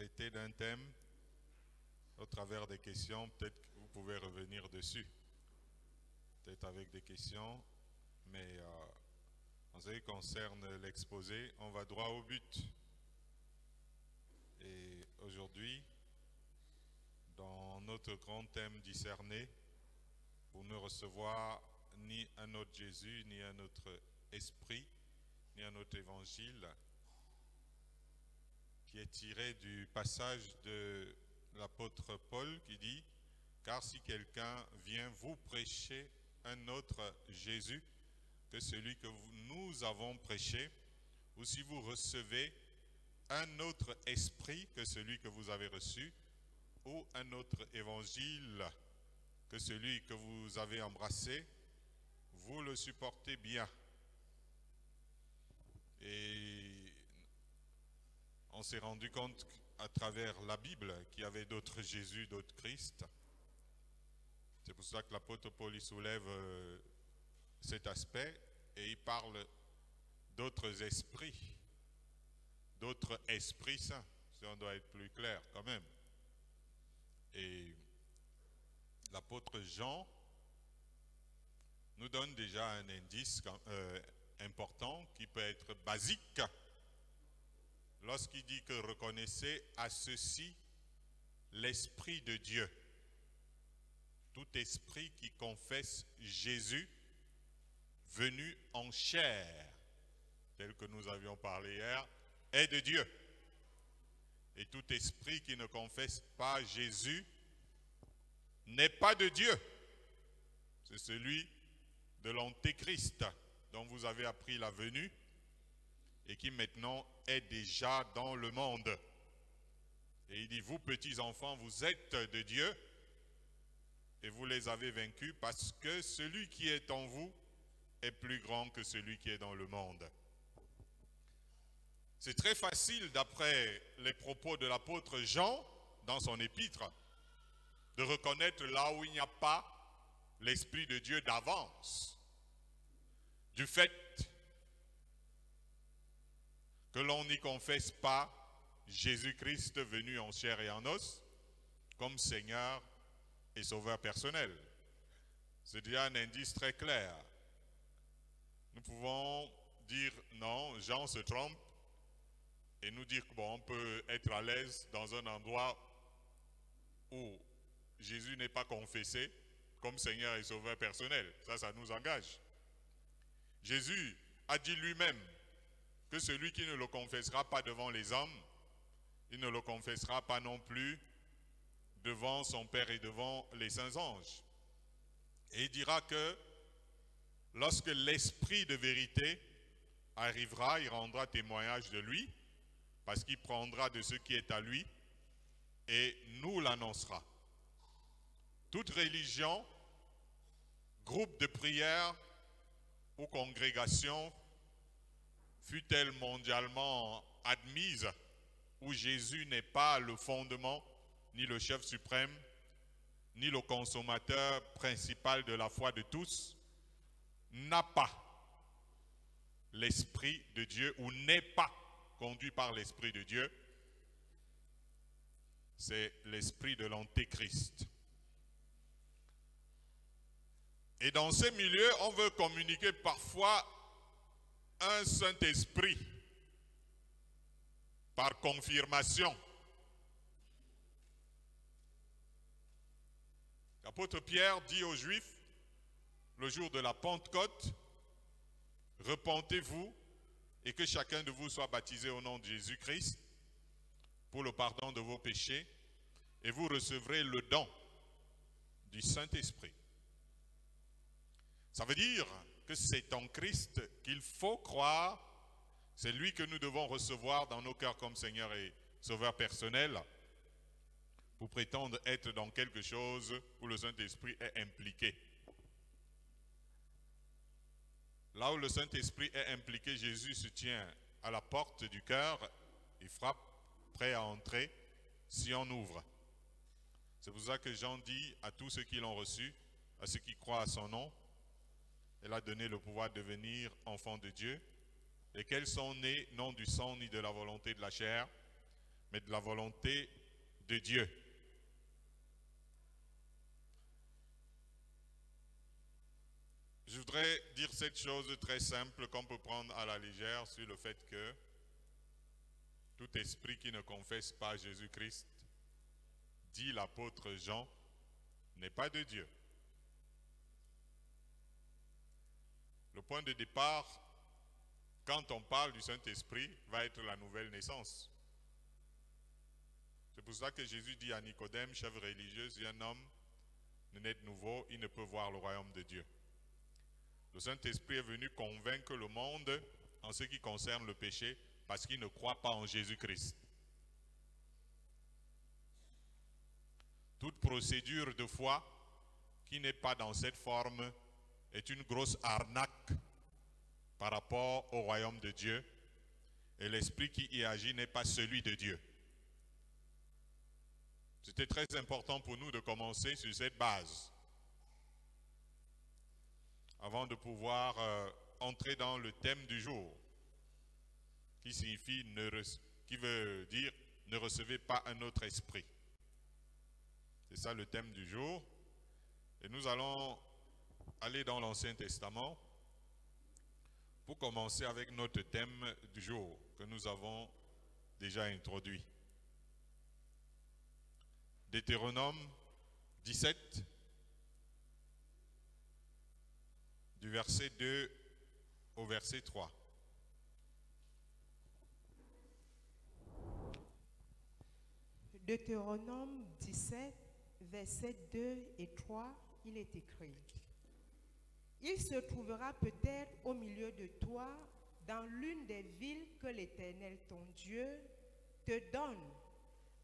traiter d'un thème au travers des questions. Peut-être que vous pouvez revenir dessus. Peut-être avec des questions, mais en ce qui concerne l'exposé, on va droit au but. Et aujourd'hui, dans notre grand thème discerné, pour ne recevoir ni un autre Jésus, ni un autre esprit, ni un autre évangile, qui est tiré du passage de l'apôtre Paul qui dit « Car si quelqu'un vient vous prêcher un autre Jésus que celui que nous avons prêché, ou si vous recevez un autre esprit que celui que vous avez reçu, ou un autre évangile que celui que vous avez embrassé, vous le supportez bien. » Et on s'est rendu compte à travers la Bible qu'il y avait d'autres Jésus, d'autres Christ. C'est pour ça que l'apôtre Paul y soulève cet aspect et il parle d'autres esprits saints, si on doit être plus clair quand même. Et l'apôtre Jean nous donne déjà un indice important qui peut être basique lorsqu'il dit que reconnaissez à ceci l'Esprit de Dieu. Tout esprit qui confesse Jésus venu en chair, tel que nous avions parlé hier, est de Dieu. Et tout esprit qui ne confesse pas Jésus n'est pas de Dieu. C'est celui de l'Antéchrist dont vous avez appris la venue et qui maintenant est déjà dans le monde. Et il dit, vous petits enfants, vous êtes de Dieu et vous les avez vaincus parce que celui qui est en vous est plus grand que celui qui est dans le monde. C'est très facile, d'après les propos de l'apôtre Jean dans son épître, de reconnaître là où il n'y a pas l'Esprit de Dieu d'avance, du fait que l'on n'y confesse pas Jésus-Christ venu en chair et en os comme Seigneur et Sauveur personnel. C'est déjà un indice très clair. Nous pouvons dire non, Jean se trompe, et nous dire qu'on peut être à l'aise dans un endroit où Jésus n'est pas confessé comme Seigneur et Sauveur personnel. Ça nous engage. Jésus a dit lui-même que celui qui ne le confessera pas devant les hommes, il ne le confessera pas non plus devant son Père et devant les saints anges. Et il dira que lorsque l'Esprit de vérité arrivera, il rendra témoignage de lui, parce qu'il prendra de ce qui est à lui et nous l'annoncera. Toute religion, groupe de prière ou congrégation, fut-elle mondialement admise, où Jésus n'est pas le fondement, ni le chef suprême, ni le consommateur principal de la foi de tous, n'a pas l'Esprit de Dieu ou n'est pas conduit par l'Esprit de Dieu, c'est l'esprit de l'Antéchrist. Et dans ces milieux, on veut communiquer parfois un Saint-Esprit par confirmation. L'apôtre Pierre dit aux Juifs, le jour de la Pentecôte, « Repentez-vous et que chacun de vous soit baptisé au nom de Jésus-Christ pour le pardon de vos péchés, et vous recevrez le don du Saint-Esprit. » Ça veut dire que c'est en Christ qu'il faut croire, c'est lui que nous devons recevoir dans nos cœurs comme Seigneur et Sauveur personnel, pour prétendre être dans quelque chose où le Saint-Esprit est impliqué. Là où le Saint-Esprit est impliqué, Jésus se tient à la porte du cœur, il frappe, prêt à entrer, si on ouvre. C'est pour ça que Jean dit à tous ceux qui l'ont reçu, à ceux qui croient à son nom, elle a donné le pouvoir de devenir enfants de Dieu, lesquels sont nés non du sang ni de la volonté de la chair, mais de la volonté de Dieu. Je voudrais dire cette chose très simple qu'on peut prendre à la légère sur le fait que tout esprit qui ne confesse pas Jésus-Christ, dit l'apôtre Jean, n'est pas de Dieu. Le point de départ, quand on parle du Saint-Esprit, va être la nouvelle naissance. C'est pour ça que Jésus dit à Nicodème, chef religieux, si un homme ne naît de nouveau, il ne peut voir le royaume de Dieu. Le Saint-Esprit est venu convaincre le monde en ce qui concerne le péché parce qu'il ne croit pas en Jésus-Christ. Toute procédure de foi qui n'est pas dans cette forme est une grosse arnaque par rapport au royaume de Dieu, et l'esprit qui y agit n'est pas celui de Dieu. C'était très important pour nous de commencer sur cette base avant de pouvoir entrer dans le thème du jour, qui signifie, qui veut dire ne recevez pas un autre esprit. C'est ça le thème du jour. Et nous allons aller dans l'Ancien Testament pour commencer avec notre thème du jour que nous avons déjà introduit. Deutéronome 17, du verset 2 au verset 3. Deutéronome 17, versets 2 et 3, il est écrit: Il se trouvera peut-être au milieu de toi, dans l'une des villes que l'Éternel ton Dieu te donne,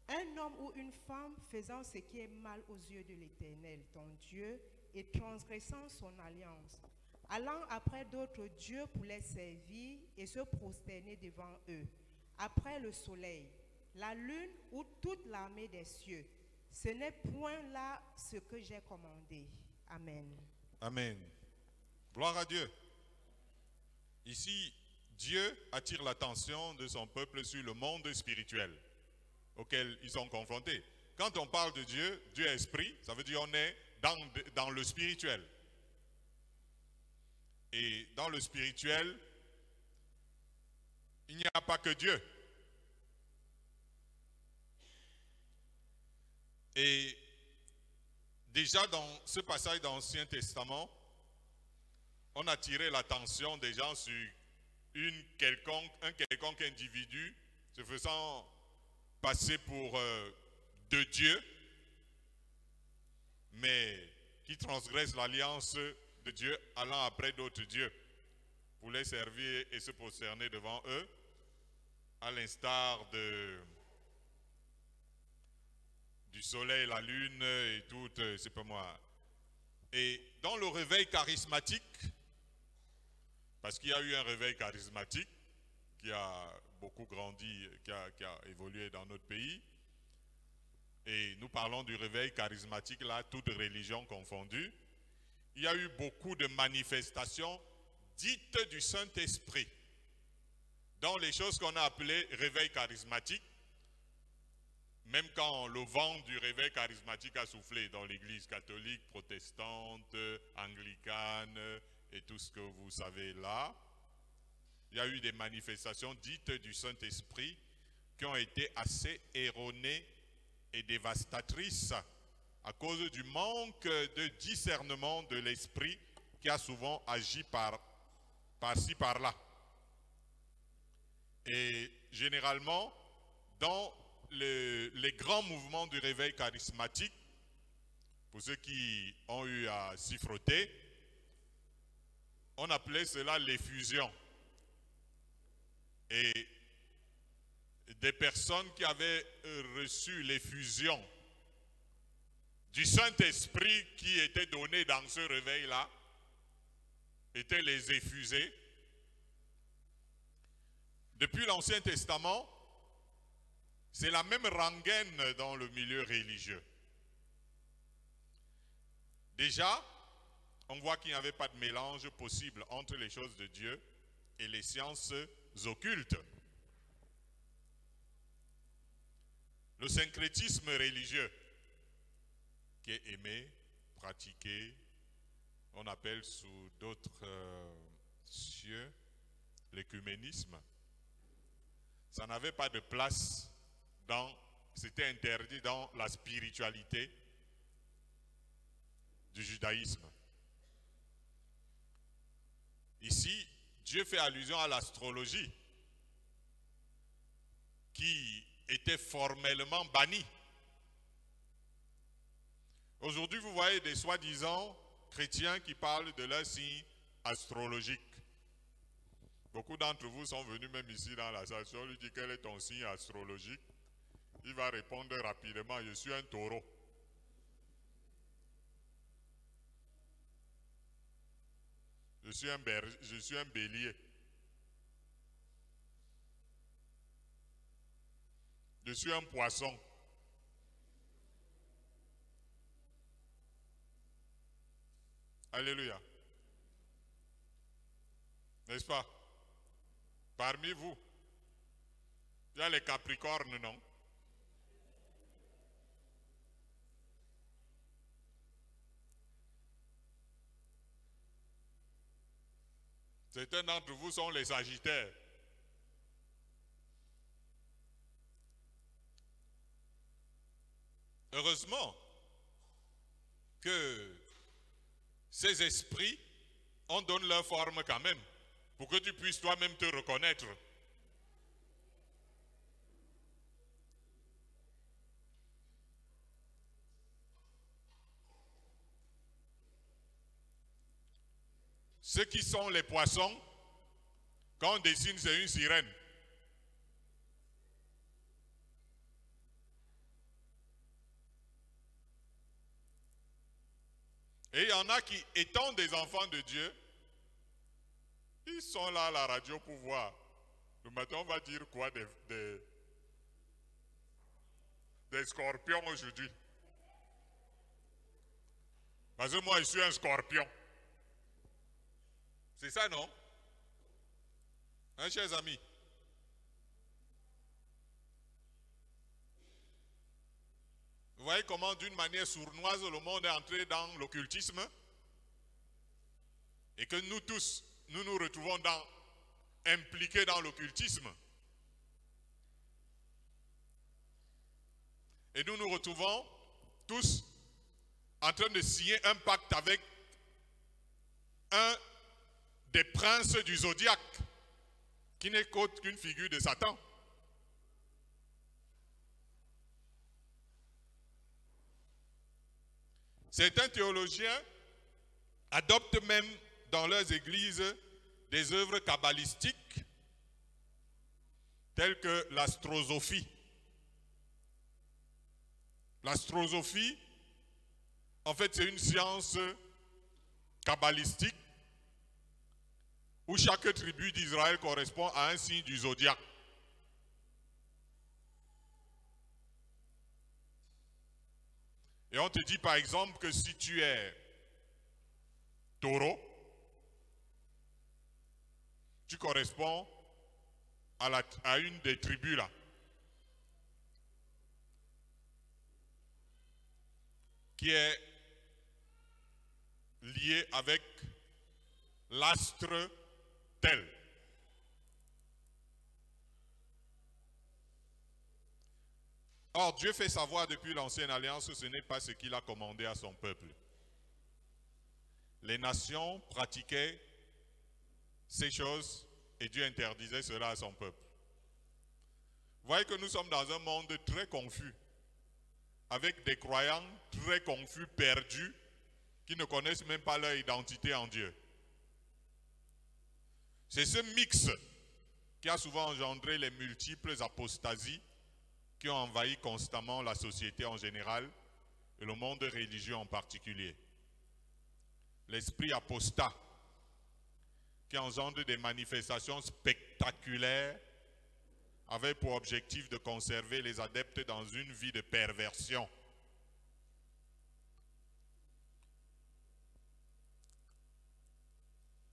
un homme ou une femme faisant ce qui est mal aux yeux de l'Éternel ton Dieu et transgressant son alliance, allant après d'autres dieux pour les servir et se prosterner devant eux, après le soleil, la lune ou toute l'armée des cieux. Ce n'est point là ce que j'ai commandé. Amen. Amen. Gloire à Dieu. Ici, Dieu attire l'attention de son peuple sur le monde spirituel auquel ils sont confrontés. Quand on parle de Dieu, Dieu est esprit, ça veut dire qu'on est dans le spirituel. Et dans le spirituel, il n'y a pas que Dieu. Et déjà dans ce passage dans l'Ancien Testament, on a tiré l'attention des gens sur un quelconque individu se faisant passer pour de Dieu, mais qui transgresse l'alliance de Dieu, allant après d'autres dieux pour les servir et se prosterner devant eux, à l'instar du soleil, la lune et tout, c'est pas moi. Et dans le réveil charismatique, parce qu'il y a eu un réveil charismatique qui a beaucoup grandi, qui a évolué dans notre pays, et nous parlons du réveil charismatique là, toute religion confondue, il y a eu beaucoup de manifestations dites du Saint-Esprit dans les choses qu'on a appelées réveil charismatique, même quand le vent du réveil charismatique a soufflé dans l'église catholique, protestante, anglicane et tout ce que vous savez là, il y a eu des manifestations dites du Saint-Esprit qui ont été assez erronées et dévastatrices à cause du manque de discernement de l'Esprit qui a souvent agi par-ci, par-là. Et généralement, dans les grands mouvements du réveil charismatique, pour ceux qui ont eu à s'y frotter, on appelait cela l'effusion. Et des personnes qui avaient reçu l'effusion du Saint-Esprit qui était donné dans ce réveil-là étaient les effusés. Depuis l'Ancien Testament, c'est la même rengaine dans le milieu religieux. Déjà, on voit qu'il n'y avait pas de mélange possible entre les choses de Dieu et les sciences occultes. Le syncrétisme religieux, qui est aimé, pratiqué, on appelle sous d'autres cieux l'écuménisme. Ça n'avait pas de place c'était interdit dans la spiritualité du judaïsme. Ici, Dieu fait allusion à l'astrologie qui était formellement bannie. Aujourd'hui, vous voyez des soi-disant chrétiens qui parlent de leur signe astrologique. Beaucoup d'entre vous sont venus même ici dans la salle. Si on lui dit quel est ton signe astrologique, il va répondre rapidement, je suis un taureau. Je suis un bélier. Je suis un poisson. Alléluia. N'est-ce pas? Parmi vous, il y a les Capricornes, non? Certains d'entre vous sont les Sagittaires. Heureusement que ces esprits, on donne leur forme quand même, pour que tu puisses toi-même te reconnaître. Ceux qui sont les poissons, quand on dessine, c'est une sirène. Et il y en a qui, étant des enfants de Dieu, ils sont là à la radio pour voir. Le matin, on va dire quoi des scorpions aujourd'hui? Parce que moi, je suis un scorpion. C'est ça, non? Hein, chers amis? Vous voyez comment, d'une manière sournoise, le monde est entré dans l'occultisme? Et que nous tous, nous nous retrouvons impliqués dans l'occultisme. Et nous nous retrouvons tous en train de signer un pacte avec un des princes du zodiaque, qui n'est qu'autre qu'une figure de Satan. Certains théologiens adoptent même dans leurs églises des œuvres kabbalistiques telles que l'astrosophie. L'astrosophie, en fait, c'est une science kabbalistique où chaque tribu d'Israël correspond à un signe du zodiaque. Et on te dit par exemple que si tu es taureau, tu corresponds à une des tribus là. Qui est liée avec l'astre tel. Or, Dieu fait savoir depuis l'Ancienne Alliance que ce n'est pas ce qu'il a commandé à son peuple. Les nations pratiquaient ces choses et Dieu interdisait cela à son peuple. Vous voyez que nous sommes dans un monde très confus, avec des croyants très confus, perdus, qui ne connaissent même pas leur identité en Dieu. C'est ce mix qui a souvent engendré les multiples apostasies qui ont envahi constamment la société en général et le monde religieux en particulier. L'esprit apostat qui engendre des manifestations spectaculaires avait pour objectif de conserver les adeptes dans une vie de perversion.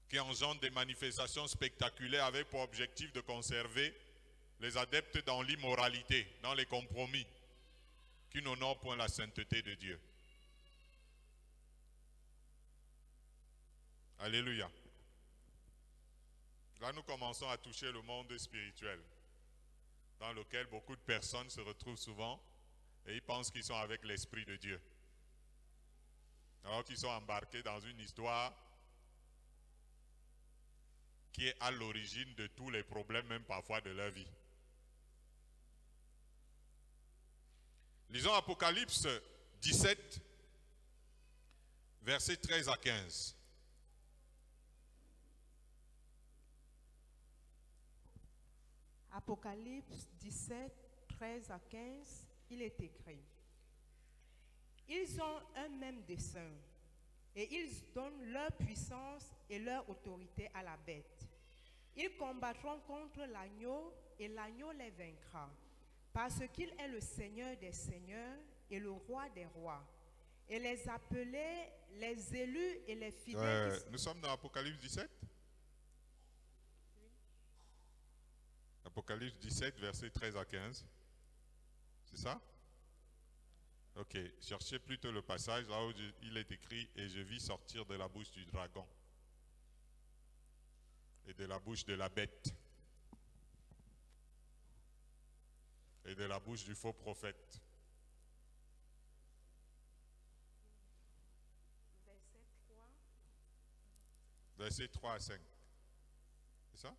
Qui engendre des manifestations spectaculaires avait pour objectif de conserver les adeptes dans l'immoralité, dans les compromis, qui n'honorent point la sainteté de Dieu. Alléluia. Là, nous commençons à toucher le monde spirituel, dans lequel beaucoup de personnes se retrouvent souvent et ils pensent qu'ils sont avec l'Esprit de Dieu. Alors qu'ils sont embarqués dans une histoire qui est à l'origine de tous les problèmes, même parfois de leur vie. Lisons Apocalypse 17, versets 13 à 15. Apocalypse 17, 13 à 15, il est écrit: Ils ont un même dessein, et ils donnent leur puissance et leur autorité à la bête. Ils combattront contre l'agneau, et l'agneau les vaincra, parce qu'il est le Seigneur des seigneurs et le roi des rois. Et les appelés, les élus et les fidèles... Nous sommes dans Apocalypse 17. Apocalypse 17, versets 13 à 15. C'est ça? Ok, cherchez plutôt le passage là où il est écrit « Et je vis sortir de la bouche du dragon et de la bouche de la bête et de la bouche du faux prophète. » Verset 3. Versets 3 à 5. C'est ça?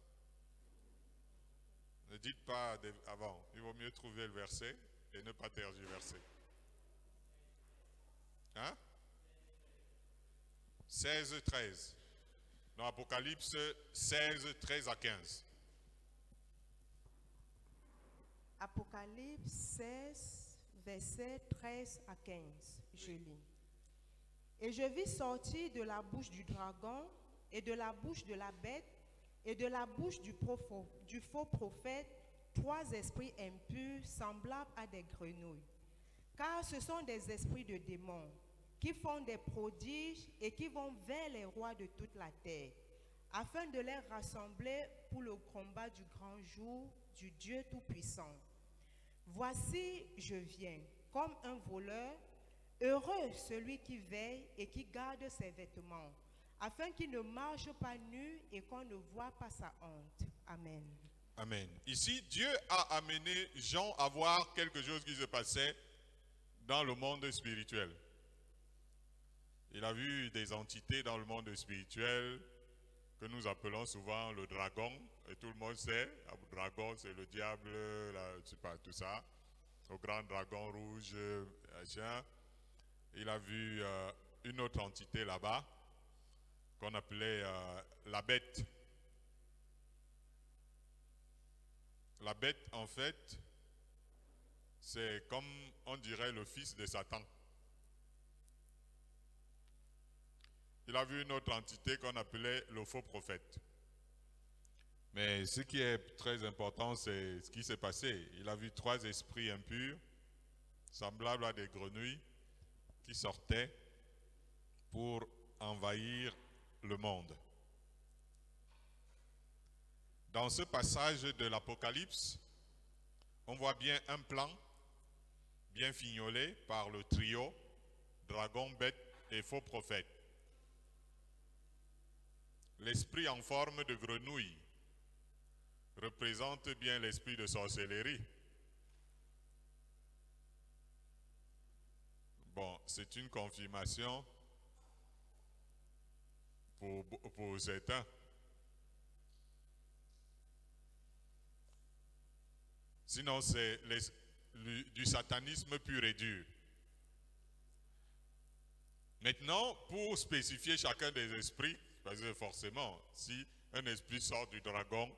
Ne dites pas avant. Il vaut mieux trouver le verset et ne pas tergiverser. Hein? 16, 13. Dans Apocalypse 16, 13 à 15. Apocalypse 16, versets 13 à 15. Je lis. Et je vis sortir de la bouche du dragon et de la bouche de la bête et de la bouche du faux prophète 3 esprits impurs semblables à des grenouilles. Car ce sont des esprits de démons qui font des prodiges et qui vont vers les rois de toute la terre, afin de les rassembler pour le combat du grand jour du Dieu Tout-Puissant. Voici, je viens comme un voleur. Heureux celui qui veille et qui garde ses vêtements, afin qu'il ne marche pas nu et qu'on ne voit pas sa honte. Amen. Amen. Ici, Dieu a amené Jean à voir quelque chose qui se passait dans le monde spirituel. Il a vu des entités dans le monde spirituel que nous appelons souvent le dragon. Et tout le monde sait, le dragon c'est le diable, je sais pas, tout ça. Le grand dragon rouge, machin. Il a vu une autre entité là-bas qu'on appelait la bête. La bête, en fait, c'est comme on dirait le fils de Satan. Il a vu une autre entité qu'on appelait le faux prophète. Mais ce qui est très important, c'est ce qui s'est passé. Il a vu 3 esprits impurs, semblables à des grenouilles, qui sortaient pour envahir le monde. Dans ce passage de l'Apocalypse, on voit bien un plan bien fignolé par le trio dragon, bête et faux prophète. L'esprit en forme de grenouille représente bien l'esprit de sorcellerie. Bon, c'est une confirmation pour certains. Sinon, c'est du satanisme pur et dur. Maintenant, pour spécifier chacun des esprits, parce que forcément, si un esprit sort du dragon,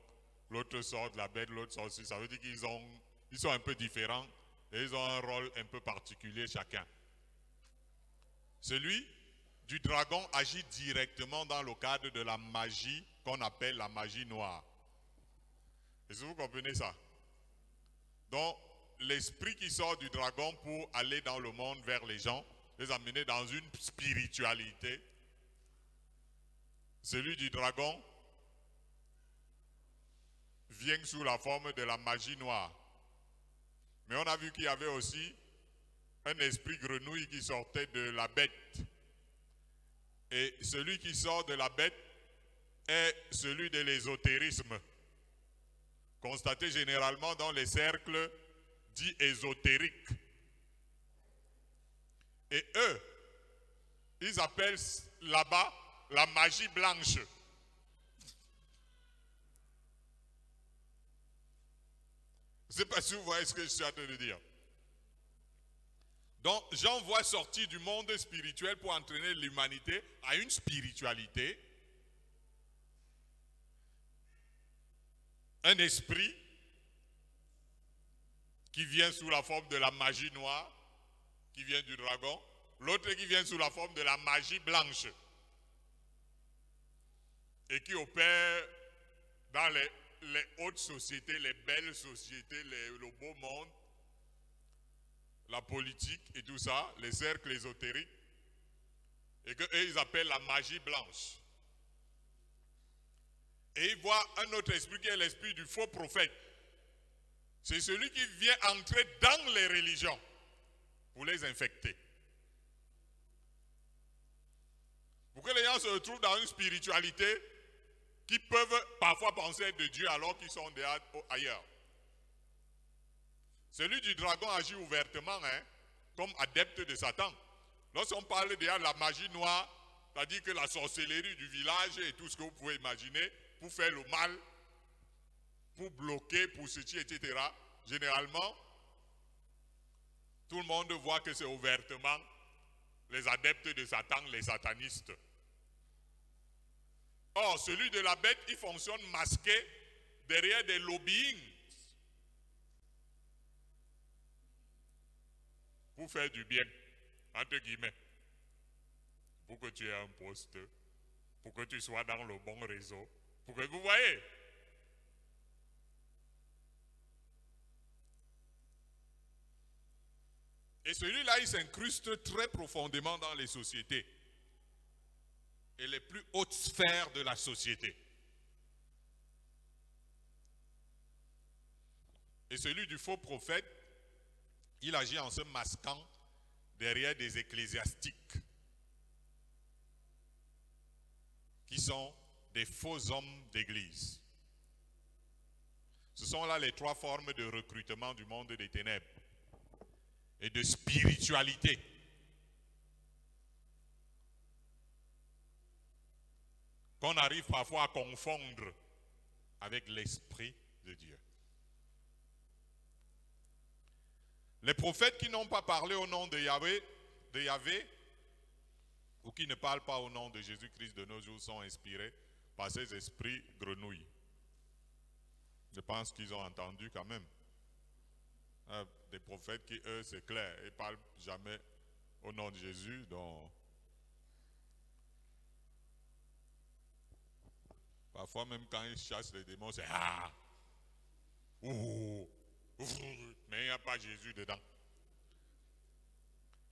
l'autre sort de la bête, l'autre sort aussi, ça veut dire qu'ils sont un peu différents et ils ont un rôle un peu particulier chacun. Celui du dragon agit directement dans le cadre de la magie qu'on appelle la magie noire. Est-ce que vous comprenez ça? Donc, l'esprit qui sort du dragon pour aller dans le monde vers les gens, les amener dans une spiritualité. Celui du dragon vient sous la forme de la magie noire. Mais on a vu qu'il y avait aussi un esprit grenouille qui sortait de la bête. Et celui qui sort de la bête est celui de l'ésotérisme, constaté généralement dans les cercles dits ésotériques. Et eux, ils appellent là-bas la magie blanche. Je ne sais pas si vous voyez ce que je suis en train de dire. Donc, Jean voit sortir du monde spirituel pour entraîner l'humanité à une spiritualité, un esprit qui vient sous la forme de la magie noire, qui vient du dragon, l'autre qui vient sous la forme de la magie blanche et qui opère dans les hautes sociétés, les belles sociétés, le beau monde, la politique et tout ça, les cercles ésotériques, et qu'eux, ils appellent la magie blanche. Et ils voient un autre esprit qui est l'esprit du faux prophète. C'est celui qui vient entrer dans les religions pour les infecter. Pour que les gens se retrouvent dans une spiritualité qui peuvent parfois penser être de Dieu alors qu'ils sont ailleurs. Celui du dragon agit ouvertement, comme adepte de Satan. Lorsqu'on parle déjà de la magie noire, c'est-à-dire que la sorcellerie du village et tout ce que vous pouvez imaginer, pour faire le mal, pour bloquer, pour ceci, etc. Généralement, tout le monde voit que c'est ouvertement les adeptes de Satan, les satanistes. Or, celui de la bête, il fonctionne masqué derrière des lobbying pour faire du bien, entre guillemets, pour que tu aies un poste, pour que tu sois dans le bon réseau, pour que vous voyez. Et celui-là, il s'incruste très profondément dans les sociétés et les plus hautes sphères de la société. Et celui du faux prophète, il agit en se masquant derrière des ecclésiastiques qui sont des faux hommes d'église. Ce sont là les trois formes de recrutement du monde des ténèbres et de spiritualité. Qu'on arrive parfois à confondre avec l'Esprit de Dieu. Les prophètes qui n'ont pas parlé au nom de Yahvé, ou qui ne parlent pas au nom de Jésus-Christ de nos jours sont inspirés par ces esprits grenouilles. Je pense qu'ils ont entendu quand même. Des prophètes qui, eux, c'est clair, ils ne parlent jamais au nom de Jésus, donc parfois même quand ils chassent les démons, c'est ah, ouh, mais il n'y a pas Jésus dedans.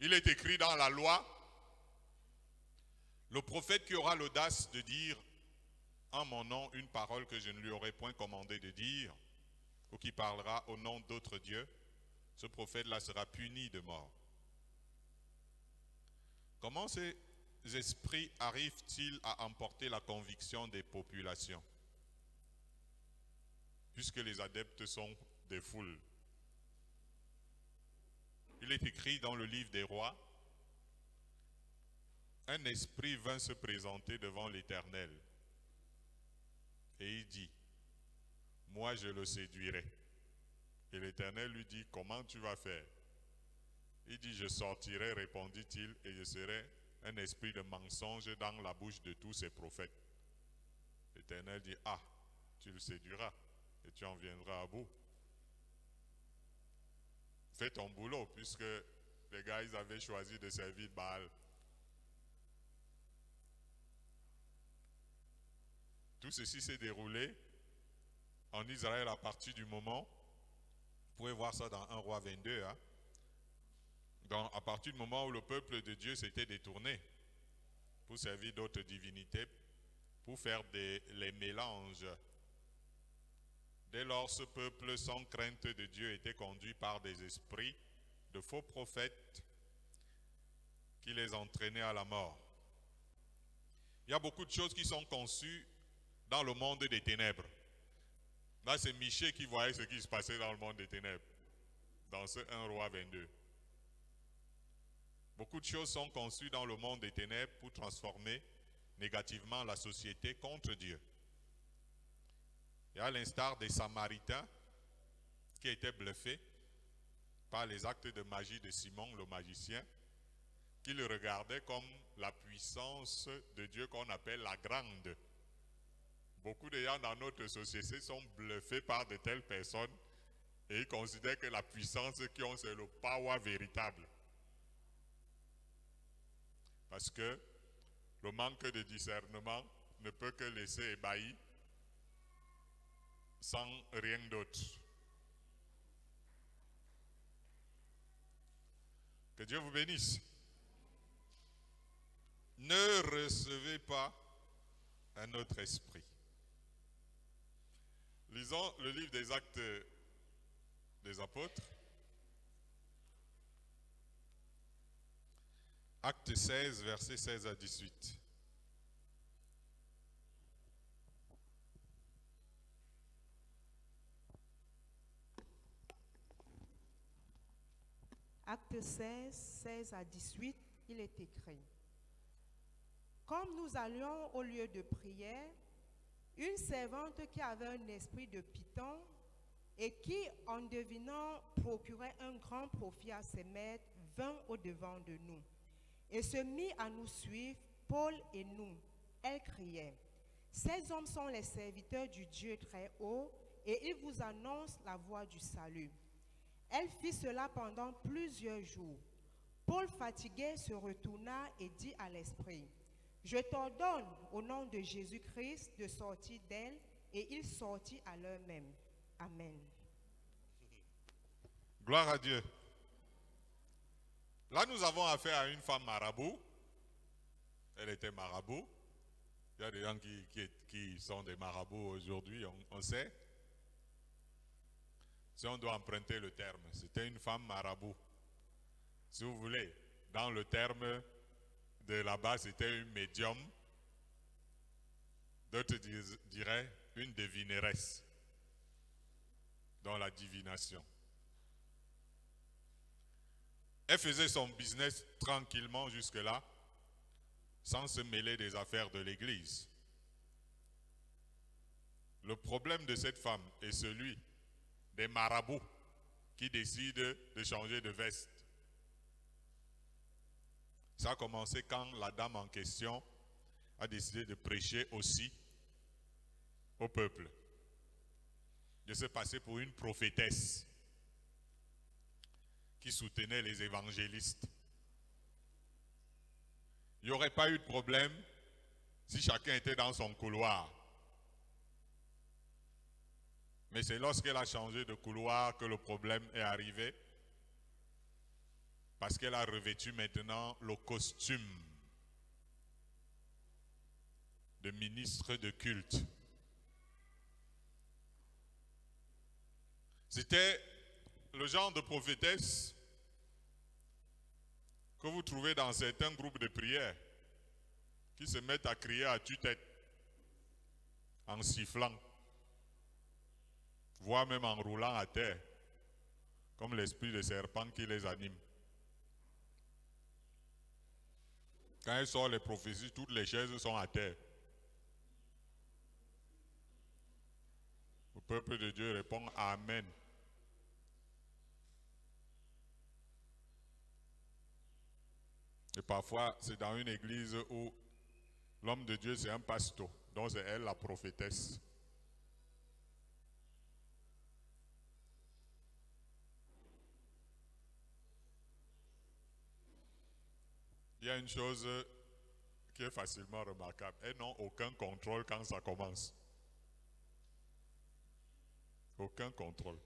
Il est écrit dans la loi, le prophète qui aura l'audace de dire en mon nom une parole que je ne lui aurais point commandé de dire, ou qui parlera au nom d'autres dieux, ce prophète-là sera puni de mort. Comment ces esprits arrivent-ils à emporter la conviction des populations? Puisque les adeptes sont des foules. Il est écrit dans le livre des rois, un esprit vint se présenter devant l'Éternel et il dit, moi je le séduirai. Et l'Éternel lui dit, comment tu vas faire? Il dit, je sortirai, répondit-il, et je serai un esprit de mensonge dans la bouche de tous ces prophètes. L'Éternel dit, ah, tu le séduiras et tu en viendras à bout. Fais ton boulot, puisque les gars, ils avaient choisi de servir Baal. Tout ceci s'est déroulé en Israël à partir du moment, vous pouvez voir ça dans 1 Roi 22, donc à partir du moment où le peuple de Dieu s'était détourné pour servir d'autres divinités, pour faire les mélanges. Dès lors, ce peuple sans crainte de Dieu était conduit par des esprits de faux prophètes qui les entraînaient à la mort. Il y a beaucoup de choses qui sont conçues dans le monde des ténèbres. Là, c'est Michée qui voyait ce qui se passait dans le monde des ténèbres, dans ce 1 Roi 22. Beaucoup de choses sont conçues dans le monde des ténèbres pour transformer négativement la société contre Dieu. Et à l'instar des Samaritains qui étaient bluffés par les actes de magie de Simon le magicien, qui le regardait comme la puissance de Dieu qu'on appelle la grande. Beaucoup de gens dans notre société sont bluffés par de telles personnes et ils considèrent que la puissance qu'ils ont, c'est le power véritable. Parce que le manque de discernement ne peut que laisser ébahi sans rien d'autre. Que Dieu vous bénisse. Ne recevez pas un autre esprit. Lisons le livre des Actes des Apôtres. Acte 16, versets 16 à 18. Acte 16, 16 à 18, il est écrit. Comme nous allions au lieu de prière, une servante qui avait un esprit de python et qui, en devinant, procurait un grand profit à ses maîtres, vint au-devant de nous et se mit à nous suivre, Paul et nous. Elle criait, « Ces hommes sont les serviteurs du Dieu très haut et ils vous annoncent la voie du salut. » Elle fit cela pendant plusieurs jours. Paul, fatigué, se retourna et dit à l'esprit, « Je t'ordonne, au nom de Jésus-Christ, de sortir d'elle. » Et il sortit à l'heure même. Amen. Gloire à Dieu. Là, nous avons affaire à une femme marabout. Elle était marabout. Il y a des gens qui sont des marabouts aujourd'hui, on sait. Si on doit emprunter le terme, c'était une femme marabout. Si vous voulez, dans le terme de là-bas, c'était une médium. D'autres diraient une devineresse dans la divination. Elle faisait son business tranquillement jusque-là, sans se mêler des affaires de l'Église. Le problème de cette femme est celui des marabouts qui décident de changer de veste. Ça a commencé quand la dame en question a décidé de prêcher aussi au peuple, de se passer pour une prophétesse qui soutenait les évangélistes. Il n'y aurait pas eu de problème si chacun était dans son couloir. Mais c'est lorsqu'elle a changé de couloir que le problème est arrivé, parce qu'elle a revêtu maintenant le costume de ministre de culte. C'était le genre de prophétesse que vous trouvez dans certains groupes de prière qui se mettent à crier à tue-tête en sifflant, voire même en roulant à terre, comme l'esprit de serpent qui les anime. Quand elle sort les prophéties, toutes les chaises sont à terre. Le peuple de Dieu répond Amen. Et parfois, c'est dans une église où l'homme de Dieu, c'est un pasteur, donc c'est elle la prophétesse. Il y a une chose qui est facilement remarquable. Elles n'ont aucun contrôle quand ça commence. Aucun contrôle.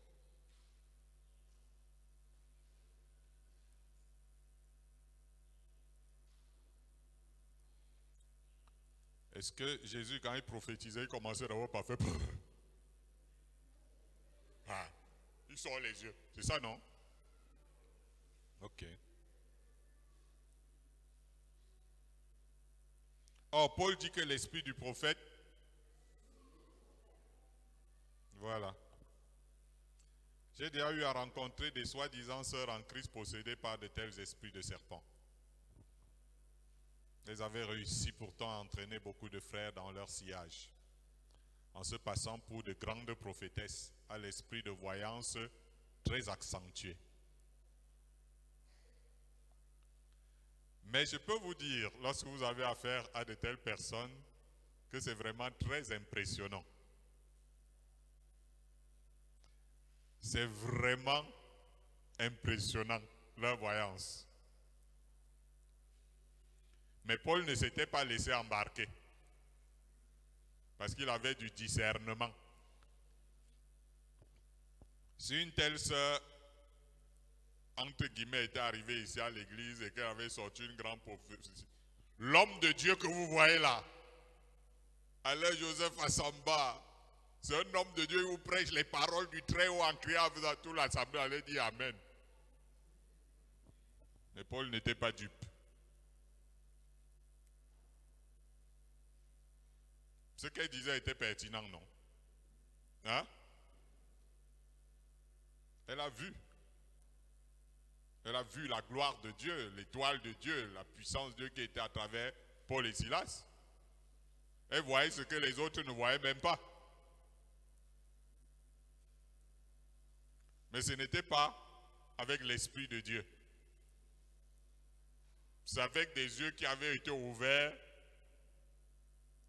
Est-ce que Jésus, quand il prophétisait, il commençait d'abord par faire... Ah, il sort les yeux. C'est ça, non? Ok. Or, Paul dit que l'esprit du prophète, voilà. J'ai déjà eu à rencontrer des soi-disant sœurs en Christ possédées par de tels esprits de serpents. Elles avaient réussi pourtant à entraîner beaucoup de frères dans leur sillage, en se passant pour de grandes prophétesses à l'esprit de voyance très accentué. Mais je peux vous dire, lorsque vous avez affaire à de telles personnes, que c'est vraiment très impressionnant. C'est vraiment impressionnant, leur voyance. Mais Paul ne s'était pas laissé embarquer, parce qu'il avait du discernement. Si une telle sœur, entre guillemets, était arrivée ici à l'église et qu'elle avait sorti une grande prophétie, l'homme de Dieu que vous voyez là, alors Joseph Assamba, c'est un homme de Dieu qui vous prêche les paroles du Très-Haut en criant à toute l'assemblée, allez dire Amen. Mais Paul n'était pas dupe. Ce qu'elle disait était pertinent, non? Hein? Elle a vu. Elle a vu la gloire de Dieu, l'étoile de Dieu, la puissance de Dieu qui était à travers Paul et Silas. Elle voyait ce que les autres ne voyaient même pas. Mais ce n'était pas avec l'Esprit de Dieu. C'est avec des yeux qui avaient été ouverts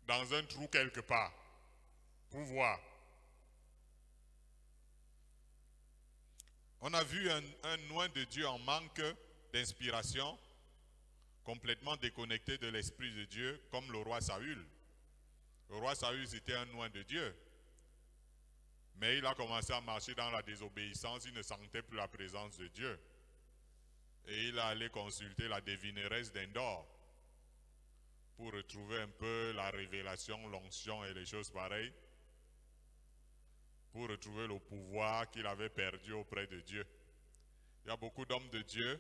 dans un trou quelque part pour voir. On a vu un oint de Dieu en manque d'inspiration, complètement déconnecté de l'Esprit de Dieu, comme le roi Saül. Le roi Saül, c'était un oint de Dieu. Mais il a commencé à marcher dans la désobéissance, il ne sentait plus la présence de Dieu. Et il a allé consulter la devineresse d'Endor pour retrouver un peu la révélation, l'onction et les choses pareilles, pour retrouver le pouvoir qu'il avait perdu auprès de Dieu. Il y a beaucoup d'hommes de Dieu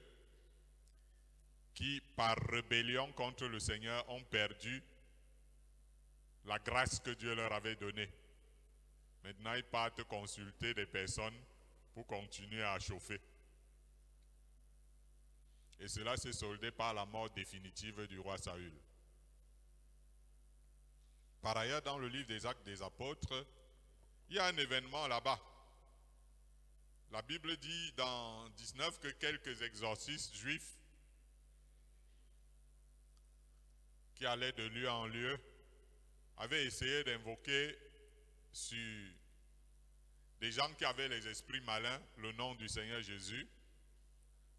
qui, par rébellion contre le Seigneur, ont perdu la grâce que Dieu leur avait donnée. Maintenant, ils partent consulter des personnes pour continuer à chauffer. Et cela s'est soldé par la mort définitive du roi Saül. Par ailleurs, dans le livre des Actes des Apôtres, il y a un événement là-bas. La Bible dit dans 19 que quelques exorcistes juifs qui allaient de lieu en lieu avaient essayé d'invoquer sur des gens qui avaient les esprits malins le nom du Seigneur Jésus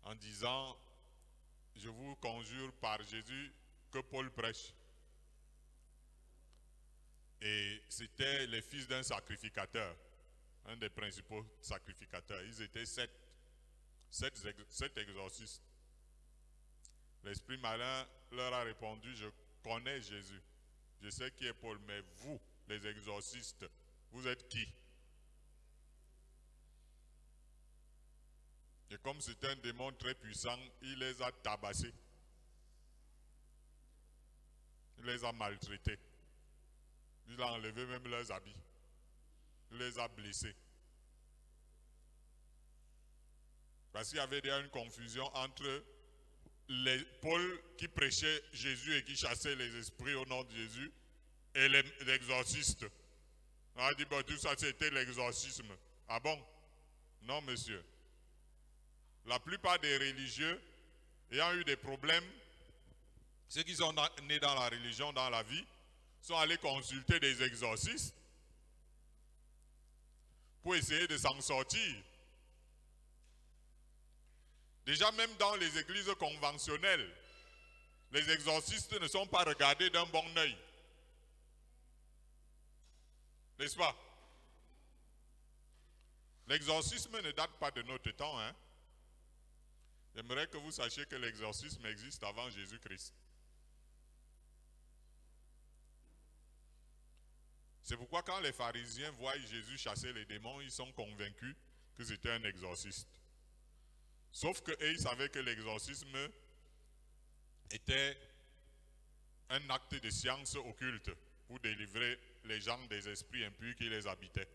en disant « Je vous conjure par Jésus que Paul prêche ». Et c'était les fils d'un sacrificateur, un des principaux sacrificateurs. Ils étaient sept exorcistes. L'esprit malin leur a répondu « Je connais Jésus, je sais qui est Paul, mais vous, les exorcistes, vous êtes qui ?» Et comme c'était un démon très puissant, il les a tabassés. Il les a maltraités. Il a enlevé même leurs habits. Il les a blessés. Parce qu'il y avait déjà une confusion entre Paul qui prêchait Jésus et qui chassait les esprits au nom de Jésus et l'exorciste. On a dit, bon, tout ça c'était l'exorcisme. Ah bon? Non, monsieur. La plupart des religieux ayant eu des problèmes, ceux qui sont nés dans la religion, dans la vie, sont allés consulter des exorcistes pour essayer de s'en sortir. Déjà même dans les églises conventionnelles, les exorcistes ne sont pas regardés d'un bon œil. N'est-ce pas? L'exorcisme ne date pas de notre temps, hein? J'aimerais que vous sachiez que l'exorcisme existe avant Jésus-Christ. C'est pourquoi quand les pharisiens voient Jésus chasser les démons, ils sont convaincus que c'était un exorciste. Sauf qu'eux, ils savaient que l'exorcisme était un acte de science occulte pour délivrer les gens des esprits impurs qui les habitaient.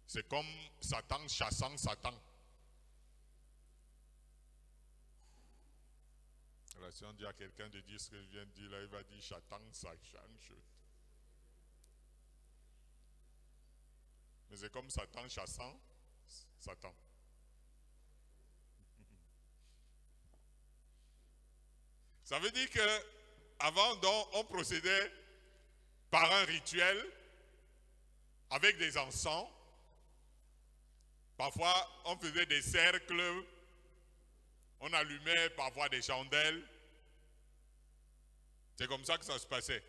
C'est comme Satan chassant Satan. Alors, si on dit à quelqu'un de dire ce que je viens de dire là, il va dire Satan, ça change. Mais c'est comme Satan chassant Satan. Ça veut dire que avant donc on procédait par un rituel avec des encens. Parfois on faisait des cercles, on allumait parfois des chandelles. C'est comme ça que ça se passait.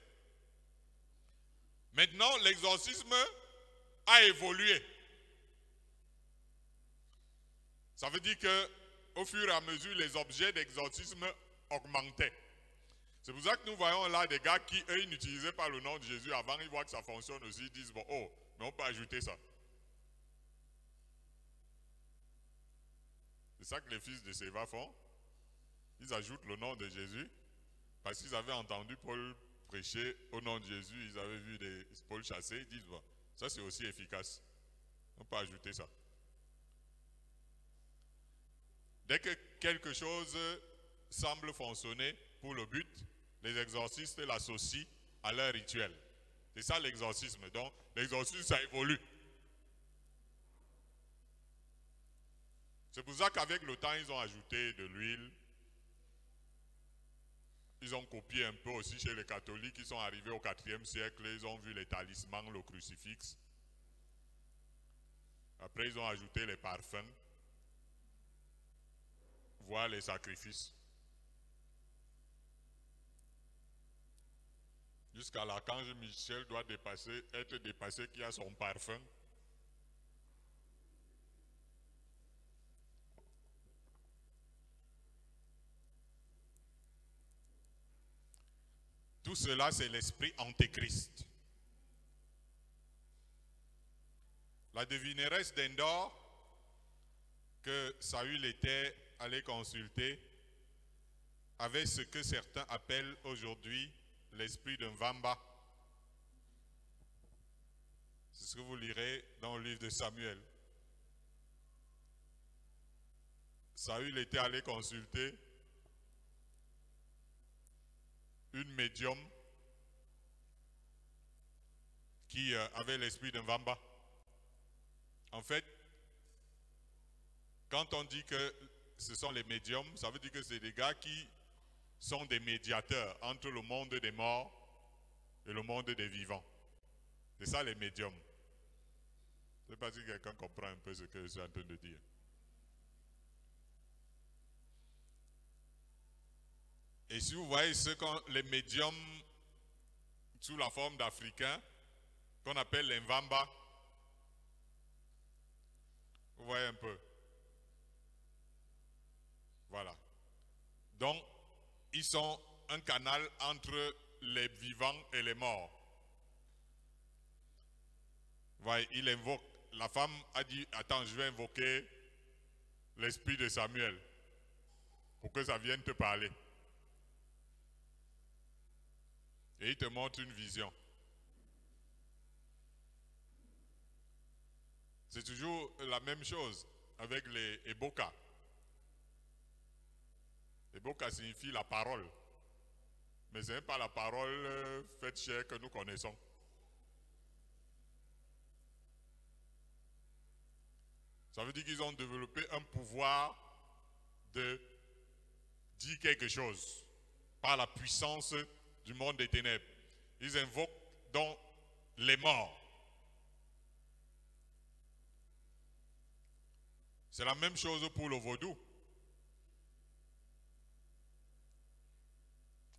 Maintenant l'exorcisme a évolué. Ça veut dire que au fur et à mesure les objets d'exorcisme augmentaient. C'est pour ça que nous voyons là des gars qui, eux, ils n'utilisaient pas le nom de Jésus avant, ils voient que ça fonctionne aussi, ils disent, bon, oh, mais on peut ajouter ça. C'est ça que les fils de Séva font. Ils ajoutent le nom de Jésus, parce qu'ils avaient entendu Paul prêcher au nom de Jésus, ils avaient vu Paul chasser, ils disent, bon, ça c'est aussi efficace. On peut ajouter ça. Dès que quelque chose semble fonctionner pour le but, les exorcistes l'associent à leur rituel. C'est ça l'exorcisme. Donc, l'exorcisme, ça évolue. C'est pour ça qu'avec le temps, ils ont ajouté de l'huile. Ils ont copié un peu aussi chez les catholiques. Ils sont arrivés au IVe siècle. Ils ont vu les talismans, le crucifix. Après, ils ont ajouté les parfums, voire les sacrifices. Jusqu'à l'archange Michel doit être dépassé qui a son parfum. Tout cela, c'est l'esprit antéchrist. La devineresse d'Endor, que Saül était allé consulter, avait ce que certains appellent aujourd'hui l'esprit d'un Vamba. C'est ce que vous lirez dans le livre de Samuel. Saül était allé consulter une médium qui avait l'esprit d'un Vamba. En fait, quand on dit que ce sont les médiums, ça veut dire que c'est des gars qui sont des médiateurs entre le monde des morts et le monde des vivants. C'est ça les médiums. Je ne sais pas si quelqu'un comprend un peu ce que je suis en train de dire. Et si vous voyez les médiums sous la forme d'Africains, qu'on appelle les Mvamba, vous voyez un peu. Voilà. Donc, ils sont un canal entre les vivants et les morts. Vous voyez, il invoque. La femme a dit, attends, je vais invoquer l'esprit de Samuel pour que ça vienne te parler. Et il te montre une vision. C'est toujours la même chose avec les Eboka. Eboka signifie la parole. Mais ce n'est pas la parole faite chair que nous connaissons. Ça veut dire qu'ils ont développé un pouvoir de dire quelque chose par la puissance du monde des ténèbres. Ils invoquent donc les morts. C'est la même chose pour le vaudou.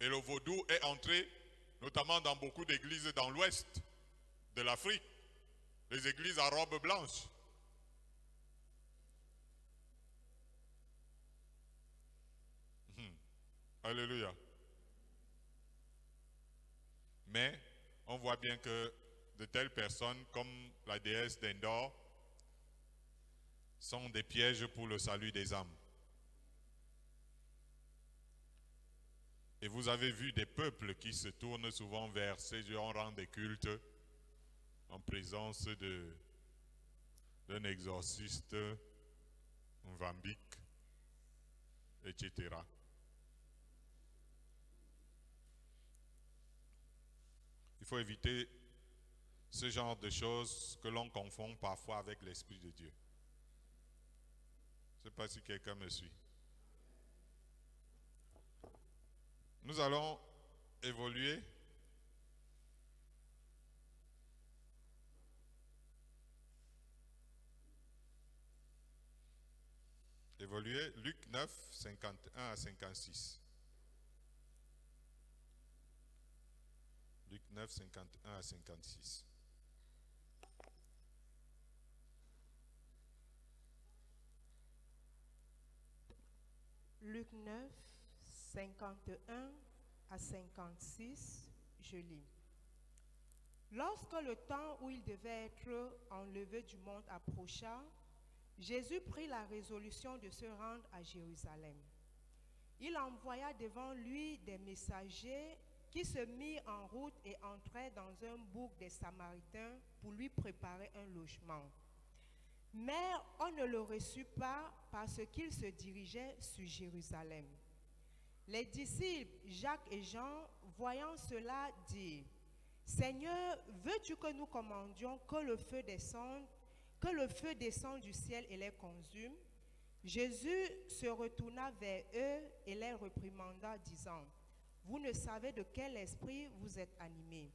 Et le vaudou est entré notamment dans beaucoup d'églises dans l'ouest de l'Afrique. Les églises à robe blanche. Alléluia. Mais on voit bien que de telles personnes comme la déesse d'Endor sont des pièges pour le salut des âmes. Et vous avez vu des peuples qui se tournent souvent vers ces genres de cultes en présence d'un exorciste, un vambic, etc. Il faut éviter ce genre de choses que l'on confond parfois avec l'Esprit de Dieu. Je ne sais pas si quelqu'un me suit. Nous allons évoluer Luc 9, 51 à 56. Luc 9, 51 à 56. Luc 9, 51 à 56, je lis. Lorsque le temps où il devait être enlevé du monde approcha, Jésus prit la résolution de se rendre à Jérusalem. Il envoya devant lui des messagers qui se mirent en route et entrèrent dans un bouc des Samaritains pour lui préparer un logement. Mais on ne le reçut pas parce qu'il se dirigeait sur Jérusalem. Les disciples Jacques et Jean, voyant cela, dirent: Seigneur, veux-tu que nous commandions que le feu descende du ciel et les consume? Jésus se retourna vers eux et les réprimanda, disant: Vous ne savez de quel esprit vous êtes animés,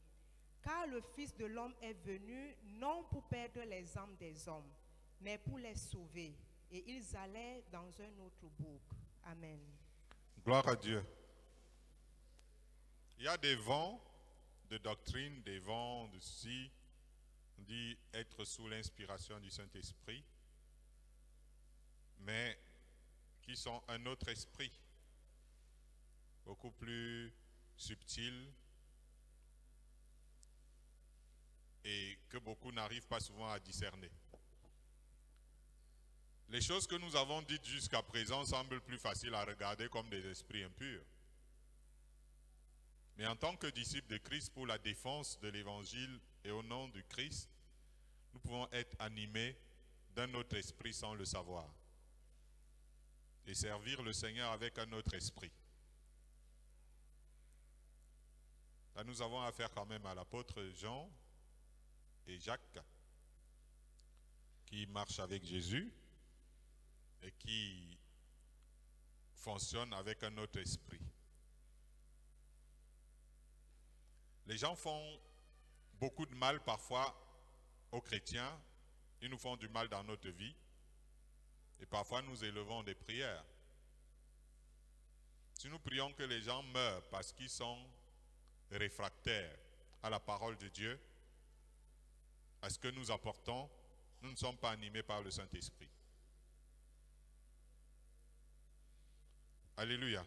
car le Fils de l'homme est venu non pour perdre les âmes des hommes, mais pour les sauver. Et ils allaient dans un autre bouc. Amen. Gloire à Dieu. Il y a des vents de doctrine, des vents de ceci, on dit être sous l'inspiration du Saint-Esprit, mais qui sont un autre esprit, beaucoup plus subtil et que beaucoup n'arrivent pas souvent à discerner. Les choses que nous avons dites jusqu'à présent semblent plus faciles à regarder comme des esprits impurs. Mais en tant que disciples de Christ, pour la défense de l'Évangile et au nom du Christ, nous pouvons être animés d'un autre esprit sans le savoir et servir le Seigneur avec un autre esprit. Là, nous avons affaire quand même à l'apôtre Jean et Jacques qui marchent avec Jésus et qui fonctionnent avec un autre esprit. Les gens font beaucoup de mal parfois aux chrétiens, ils nous font du mal dans notre vie et parfois nous élevons des prières. Si nous prions que les gens meurent parce qu'ils sont réfractaires à la parole de Dieu, à ce que nous apportons, nous ne sommes pas animés par le Saint-Esprit. Alléluia.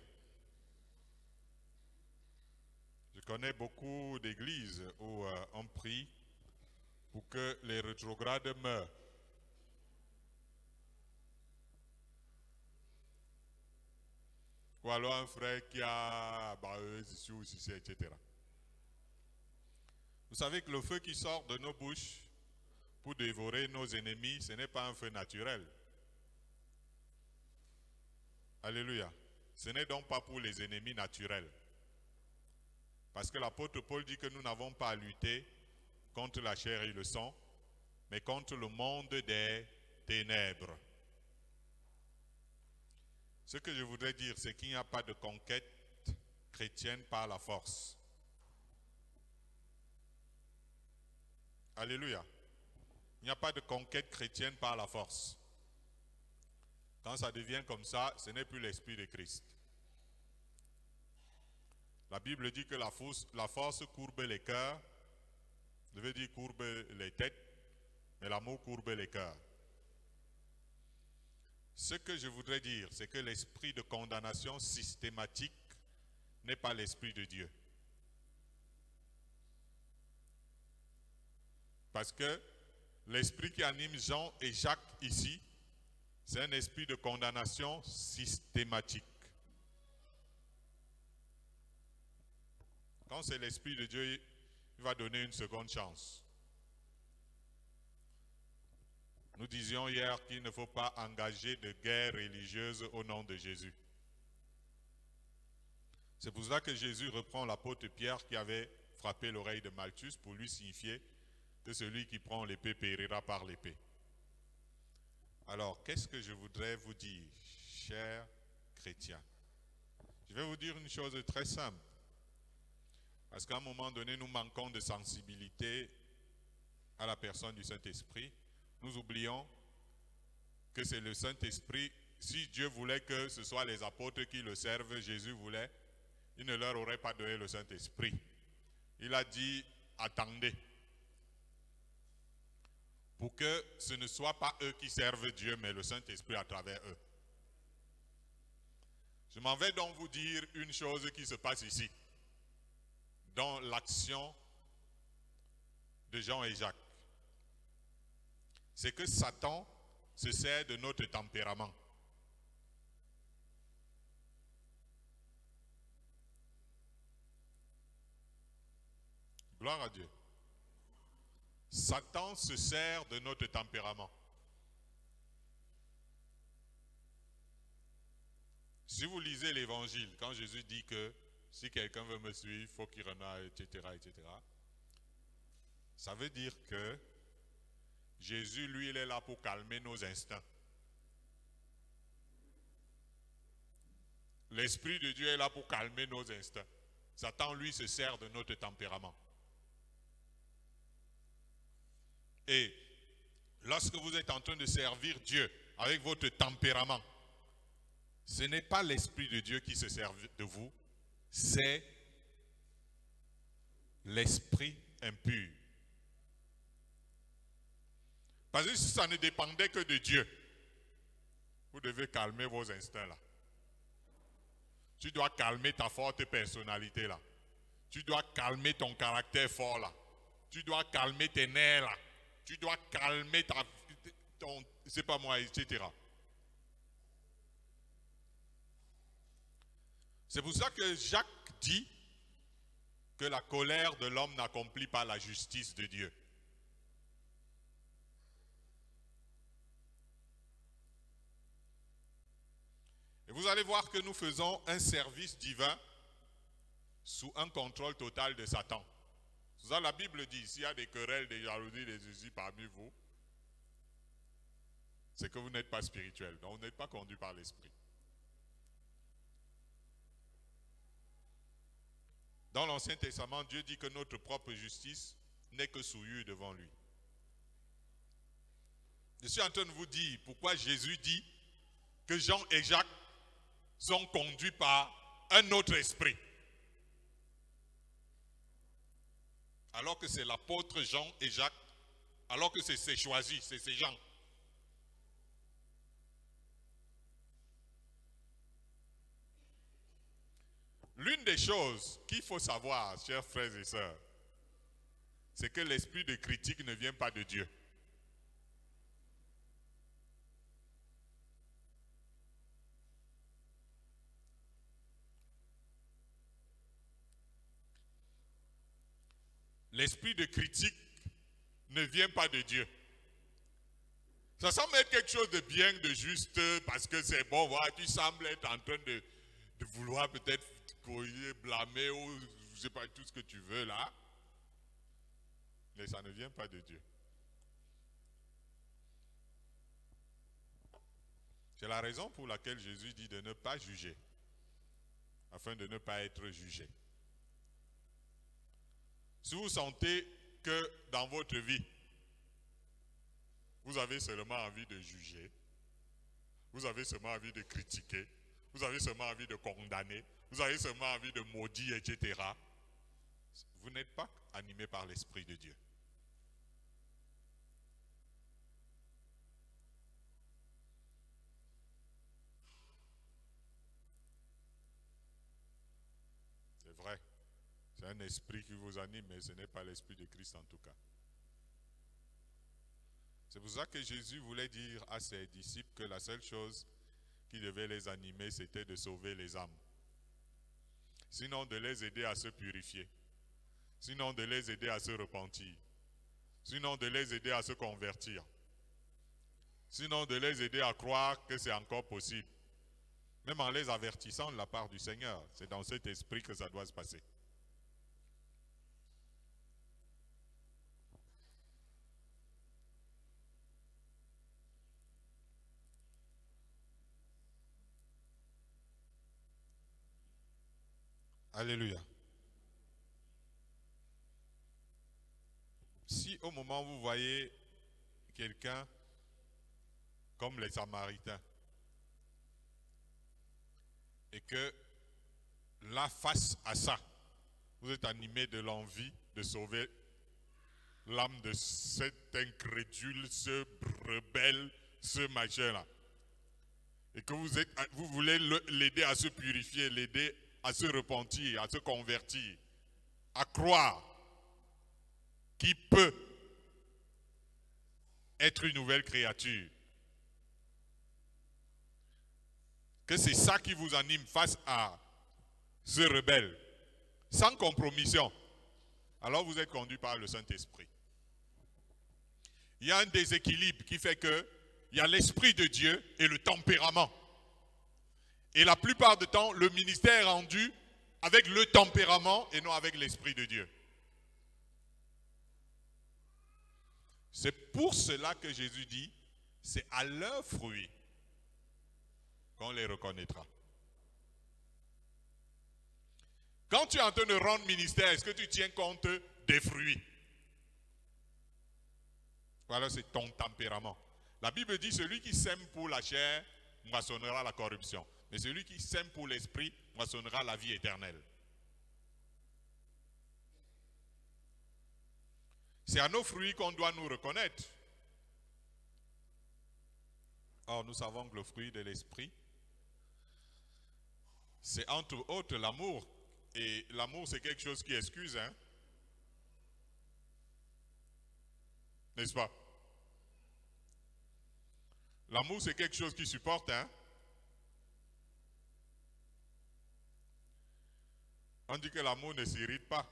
Je connais beaucoup d'églises où on prie pour que les rétrogrades meurent. Ou alors un frère qui a ici, etc. Vous savez que le feu qui sort de nos bouches pour dévorer nos ennemis, ce n'est pas un feu naturel. Alléluia. Ce n'est donc pas pour les ennemis naturels. Parce que l'apôtre Paul dit que nous n'avons pas à lutter contre la chair et le sang, mais contre le monde des ténèbres. Ce que je voudrais dire, c'est qu'il n'y a pas de conquête chrétienne par la force. Alléluia. Il n'y a pas de conquête chrétienne par la force. Quand ça devient comme ça, ce n'est plus l'Esprit de Christ. La Bible dit que la force courbe les cœurs, je veux dire courbe les têtes, mais l'amour courbe les cœurs. Ce que je voudrais dire, c'est que l'esprit de condamnation systématique n'est pas l'esprit de Dieu. Parce que l'esprit qui anime Jean et Jacques ici C'est un esprit de condamnation systématique. Quand c'est l'Esprit de Dieu, il va donner une seconde chance. Nous disions hier qu'il ne faut pas engager de guerre religieuse au nom de Jésus. C'est pour cela que Jésus reprend l'apôtre Pierre qui avait frappé l'oreille de Malchus pour lui signifier que celui qui prend l'épée périra par l'épée. Alors, qu'est-ce que je voudrais vous dire, chers chrétiens? Je vais vous dire une chose très simple. Parce qu'à un moment donné, nous manquons de sensibilité à la personne du Saint-Esprit. Nous oublions que c'est le Saint-Esprit. Si Dieu voulait que ce soit les apôtres qui le servent, Jésus voulait, il ne leur aurait pas donné le Saint-Esprit. Il a dit, attendez. Pour que ce ne soit pas eux qui servent Dieu, mais le Saint-Esprit à travers eux. Je m'en vais donc vous dire une chose qui se passe ici, dans l'action de Jean et Jacques. C'est que Satan se sert de notre tempérament. Gloire à Dieu. Satan se sert de notre tempérament. Si vous lisez l'évangile, quand Jésus dit que si quelqu'un veut me suivre, il faut qu'il renonce, etc., etc., ça veut dire que Jésus, lui, il est là pour calmer nos instincts. L'Esprit de Dieu est là pour calmer nos instincts. Satan, lui, se sert de notre tempérament. Et lorsque vous êtes en train de servir Dieu avec votre tempérament, ce n'est pas l'Esprit de Dieu qui se sert de vous, c'est l'esprit impur. Parce que si ça ne dépendait que de Dieu, vous devez calmer vos instincts là. Tu dois calmer ta forte personnalité là. Tu dois calmer ton caractère fort là. Tu dois calmer tes nerfs là. Tu dois calmer ton, c'est pas moi, etc. C'est pour ça que Jacques dit que la colère de l'homme n'accomplit pas la justice de Dieu. Et vous allez voir que nous faisons un service divin sous un contrôle total de Satan. C'est ça la Bible dit, s'il y a des querelles, des jalousies, des usines parmi vous, c'est que vous n'êtes pas spirituel, donc vous n'êtes pas conduit par l'Esprit. Dans l'Ancien Testament, Dieu dit que notre propre justice n'est que souillure devant lui. Je suis en train de vous dire pourquoi Jésus dit que Jean et Jacques sont conduits par un autre esprit. Alors que c'est l'apôtre Jean et Jacques, alors que c'est ces choisis, c'est ces gens. L'une des choses qu'il faut savoir, chers frères et sœurs, c'est que l'esprit de critique ne vient pas de Dieu. L'esprit de critique ne vient pas de Dieu. Ça semble être quelque chose de bien, de juste, parce que c'est bon, voilà, tu sembles être en train de vouloir peut-être blâmer ou je ne sais pas tout ce que tu veux là. Mais ça ne vient pas de Dieu. C'est la raison pour laquelle Jésus dit de ne pas juger, afin de ne pas être jugé. Si vous sentez que dans votre vie, vous avez seulement envie de juger, vous avez seulement envie de critiquer, vous avez seulement envie de condamner, vous avez seulement envie de maudire, etc., vous n'êtes pas animé par l'Esprit de Dieu. C'est vrai. C'est un esprit qui vous anime, mais ce n'est pas l'esprit de Christ en tout cas. C'est pour ça que Jésus voulait dire à ses disciples que la seule chose qui devait les animer, c'était de sauver les âmes. Sinon de les aider à se purifier. Sinon de les aider à se repentir. Sinon de les aider à se convertir. Sinon de les aider à croire que c'est encore possible. Même en les avertissant de la part du Seigneur. C'est dans cet esprit que ça doit se passer. Alléluia. Si au moment où vous voyez quelqu'un comme les Samaritains et que là, face à ça, vous êtes animé de l'envie de sauver l'âme de cet incrédule, ce rebelle, ce machin-là, et que vous voulez l'aider à se purifier, l'aider à se repentir, à se convertir, à croire qu'il peut être une nouvelle créature. Que c'est ça qui vous anime face à ce rebelle, sans compromission. Alors vous êtes conduit par le Saint-Esprit. Il y a un déséquilibre qui fait que il y a l'Esprit de Dieu et le tempérament. Et la plupart du temps, le ministère est rendu avec le tempérament et non avec l'Esprit de Dieu. C'est pour cela que Jésus dit, c'est à leurs fruits qu'on les reconnaîtra. Quand tu es en train de rendre ministère, est-ce que tu tiens compte des fruits? Voilà, c'est ton tempérament. La Bible dit, celui qui sème pour la chair moissonnera la corruption. Mais celui qui sème pour l'esprit moissonnera la vie éternelle. C'est à nos fruits qu'on doit nous reconnaître. Or, nous savons que le fruit de l'esprit, c'est entre autres l'amour. Et l'amour, c'est quelque chose qui excuse, hein? N'est-ce pas? L'amour, c'est quelque chose qui supporte, hein? On dit que l'amour ne s'irrite pas.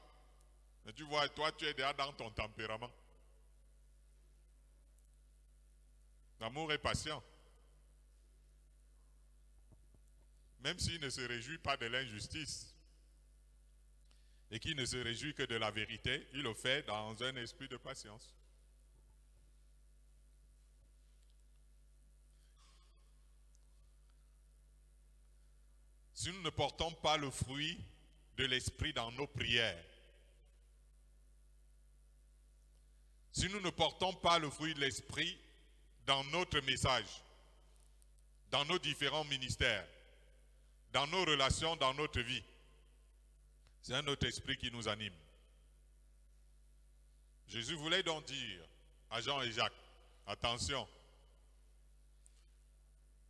Mais tu vois, toi, tu es déjà dans ton tempérament. L'amour est patient. Même s'il ne se réjouit pas de l'injustice et qu'il ne se réjouit que de la vérité, il le fait dans un esprit de patience. Si nous ne portons pas le fruit de l'esprit dans nos prières, si nous ne portons pas le fruit de l'esprit dans notre message, dans nos différents ministères, dans nos relations, dans notre vie, c'est un autre esprit qui nous anime. Jésus voulait donc dire à Jean et Jacques, attention,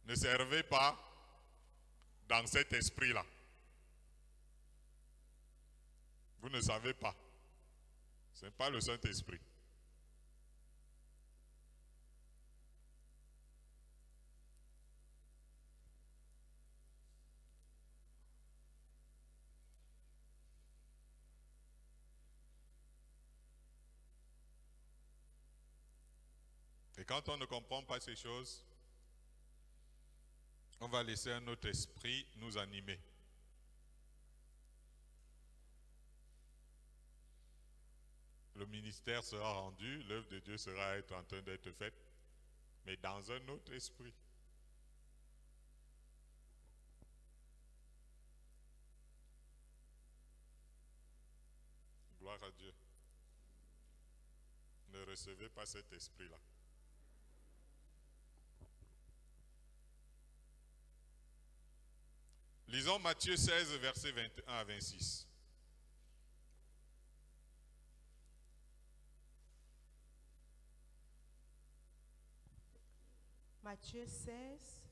ne servez pas dans cet esprit-là. Vous ne savez pas. Ce n'est pas le Saint-Esprit. Et quand on ne comprend pas ces choses, on va laisser un autre esprit nous animer. Le ministère sera rendu, l'œuvre de Dieu sera en train d'être faite, mais dans un autre esprit. Gloire à Dieu. Ne recevez pas cet esprit-là. Lisons Matthieu 16, versets 21 à 26. Matthieu 16,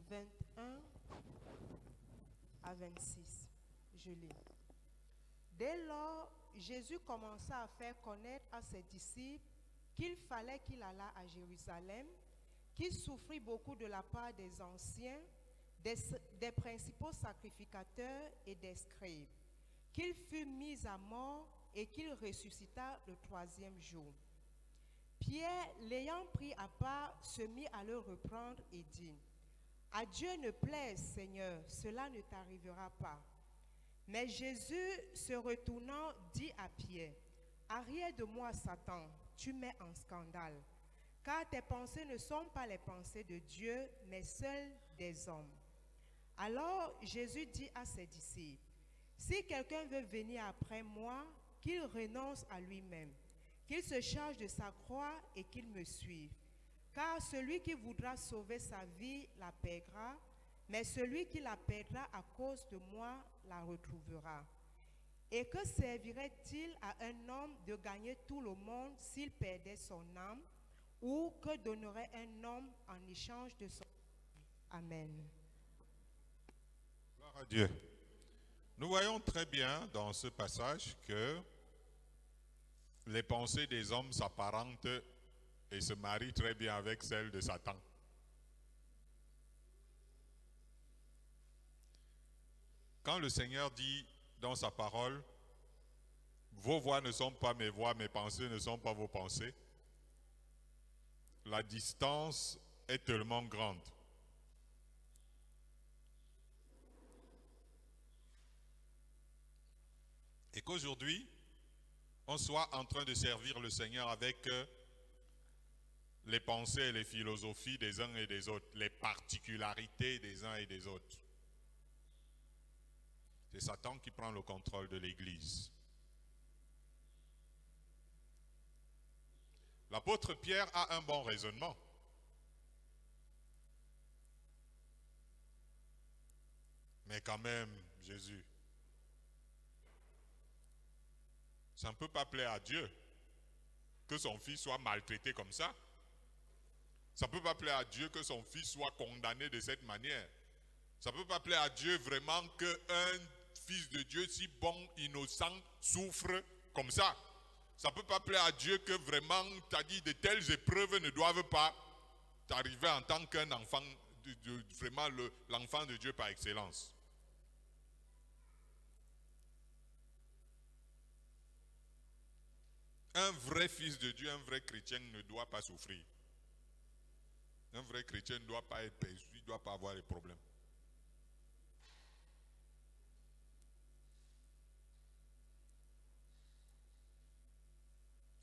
21 à 26. Je lis. Dès lors, Jésus commença à faire connaître à ses disciples qu'il fallait qu'il allât à Jérusalem, qu'il souffrit beaucoup de la part des anciens, des principaux sacrificateurs et des scribes, qu'il fut mis à mort et qu'il ressuscita le troisième jour. Pierre, l'ayant pris à part, se mit à le reprendre et dit, « À Dieu ne plaise, Seigneur, cela ne t'arrivera pas. » Mais Jésus, se retournant, dit à Pierre, « Arrière de moi, Satan, tu mets en scandale, car tes pensées ne sont pas les pensées de Dieu, mais celles des hommes. » Alors Jésus dit à ses disciples, « Si quelqu'un veut venir après moi, qu'il renonce à lui-même, qu'il se charge de sa croix et qu'il me suive. Car celui qui voudra sauver sa vie la perdra, mais celui qui la perdra à cause de moi la retrouvera. Et que servirait-il à un homme de gagner tout le monde s'il perdait son âme, ou que donnerait un homme en échange de son âme? » Amen. Gloire à Dieu. Nous voyons très bien dans ce passage que les pensées des hommes s'apparentent et se marient très bien avec celles de Satan. Quand le Seigneur dit dans sa parole, « Vos voix ne sont pas mes voix, mes pensées ne sont pas vos pensées », la distance est tellement grande. Et qu'aujourd'hui, on soit en train de servir le Seigneur avec les pensées et les philosophies des uns et des autres, les particularités des uns et des autres. C'est Satan qui prend le contrôle de l'Église. L'apôtre Pierre a un bon raisonnement. Mais quand même, Jésus, ça ne peut pas plaire à Dieu que son fils soit maltraité comme ça. Ça ne peut pas plaire à Dieu que son fils soit condamné de cette manière. Ça ne peut pas plaire à Dieu vraiment qu'un fils de Dieu si bon, innocent, souffre comme ça. Ça ne peut pas plaire à Dieu que vraiment, tu as dit, de telles épreuves ne doivent pas t'arriver en tant qu'un enfant, vraiment l'enfant de Dieu par excellence. Un vrai fils de Dieu, un vrai chrétien ne doit pas souffrir. Un vrai chrétien ne doit pas être perçu, il ne doit pas avoir des problèmes.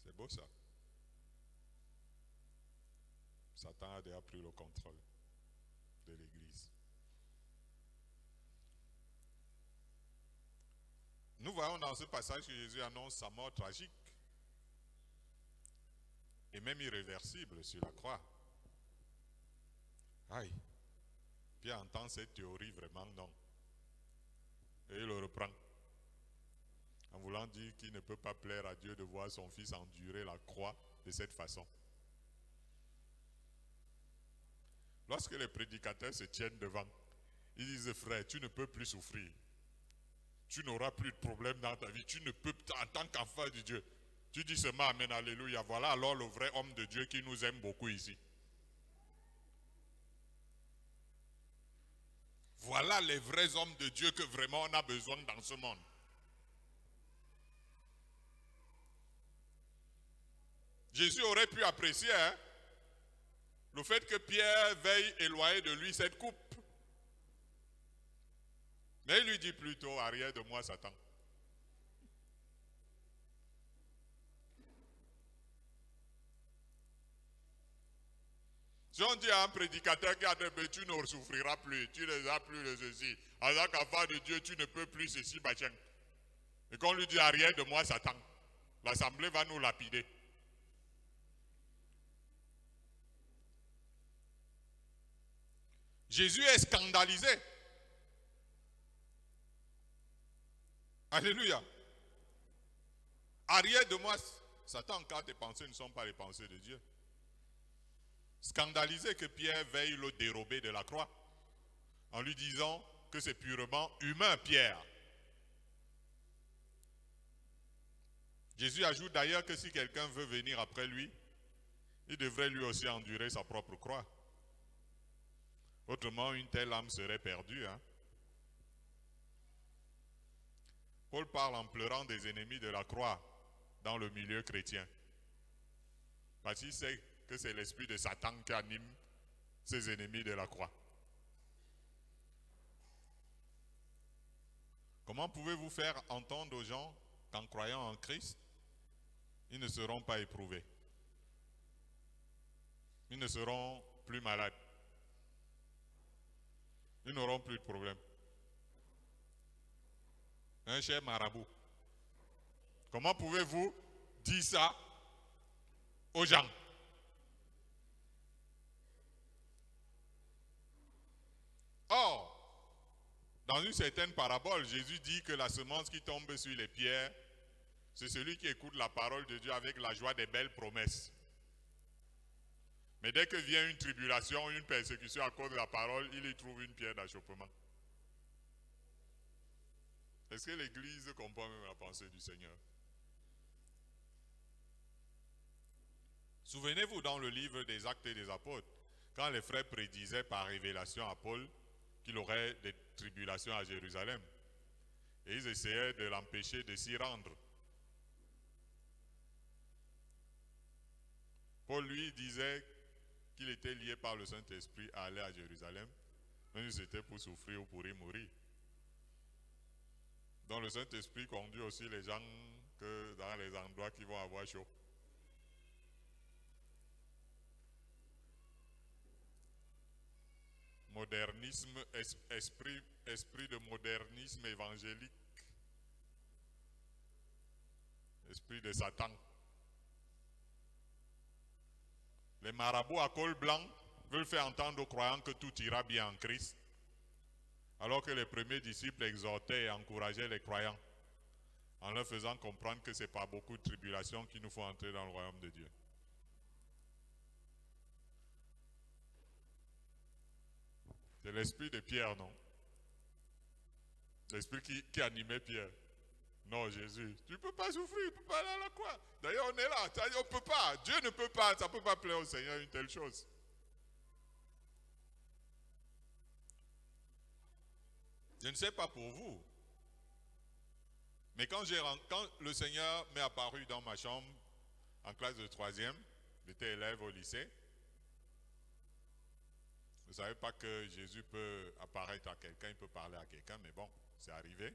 C'est beau ça. Satan a déjà pris le contrôle de l'Église. Nous voyons dans ce passage que Jésus annonce sa mort tragique et même irréversible sur la croix. Aïe, Pierre entend cette théorie, vraiment non. Et il le reprend, en voulant dire qu'il ne peut pas plaire à Dieu de voir son fils endurer la croix de cette façon. Lorsque les prédicateurs se tiennent devant, ils disent, frère, tu ne peux plus souffrir. Tu n'auras plus de problème dans ta vie. Tu ne peux, en tant qu'enfant de Dieu, tu dis seulement amen, alléluia. Voilà alors le vrai homme de Dieu qui nous aime beaucoup ici. Voilà les vrais hommes de Dieu que vraiment on a besoin dans ce monde. Jésus aurait pu apprécier le fait que Pierre veuille éloigner de lui cette coupe. Mais il lui dit plutôt, arrière de moi, Satan. Si on dit à un prédicateur qui a des bêtes, tu ne souffriras plus, tu ne as plus de ceci. En tant qu'enfant de Dieu, tu ne peux plus ceci, machin. Et qu'on lui dit arrière de moi, Satan, l'assemblée va nous lapider. Jésus est scandalisé. Alléluia. Arrière de moi, Satan, car tes pensées ne sont pas les pensées de Dieu. Scandalisé que Pierre veuille le dérober de la croix, en lui disant que c'est purement humain, Pierre. Jésus ajoute d'ailleurs que si quelqu'un veut venir après lui, il devrait lui aussi endurer sa propre croix. Autrement, une telle âme serait perdue. Paul parle en pleurant des ennemis de la croix dans le milieu chrétien. Parce qu'il sait que c'est l'esprit de Satan qui anime ses ennemis de la croix. Comment pouvez-vous faire entendre aux gens qu'en croyant en Christ, ils ne seront pas éprouvés? Ils ne seront plus malades. Ils n'auront plus de problème. Un cher marabout. Comment pouvez-vous dire ça aux gens? Or, dans une certaine parabole, Jésus dit que la semence qui tombe sur les pierres, c'est celui qui écoute la parole de Dieu avec la joie des belles promesses. Mais dès que vient une tribulation, une persécution à cause de la parole, il y trouve une pierre d'achoppement. Est-ce que l'Église comprend même la pensée du Seigneur? Souvenez-vous dans le livre des Actes et des Apôtres, quand les frères prédisaient par révélation à Paul qu'il aurait des tribulations à Jérusalem, et ils essayaient de l'empêcher de s'y rendre. Paul lui disait qu'il était lié par le Saint-Esprit à aller à Jérusalem, même si c'était pour souffrir ou pour y mourir. Donc le Saint-Esprit conduit aussi les gens que dans les endroits qui vont avoir chaud. Modernisme, esprit de modernisme évangélique, esprit de Satan. Les marabouts à col blanc veulent faire entendre aux croyants que tout ira bien en Christ, alors que les premiers disciples exhortaient et encourageaient les croyants en leur faisant comprendre que ce n'est pas beaucoup de tribulations qui nous font entrer dans le royaume de Dieu. C'est l'esprit de Pierre, non? L'esprit qui animait Pierre. Non, Jésus, tu ne peux pas souffrir, tu ne peux pas aller à la croix. D'ailleurs, on est là, on ne peut pas. Dieu ne peut pas, ça ne peut pas plaire au Seigneur une telle chose. Je ne sais pas pour vous, mais quand le Seigneur m'est apparu dans ma chambre, en classe de 3e, j'étais élève au lycée, je ne savais pas que Jésus peut apparaître à quelqu'un, il peut parler à quelqu'un, mais bon, c'est arrivé.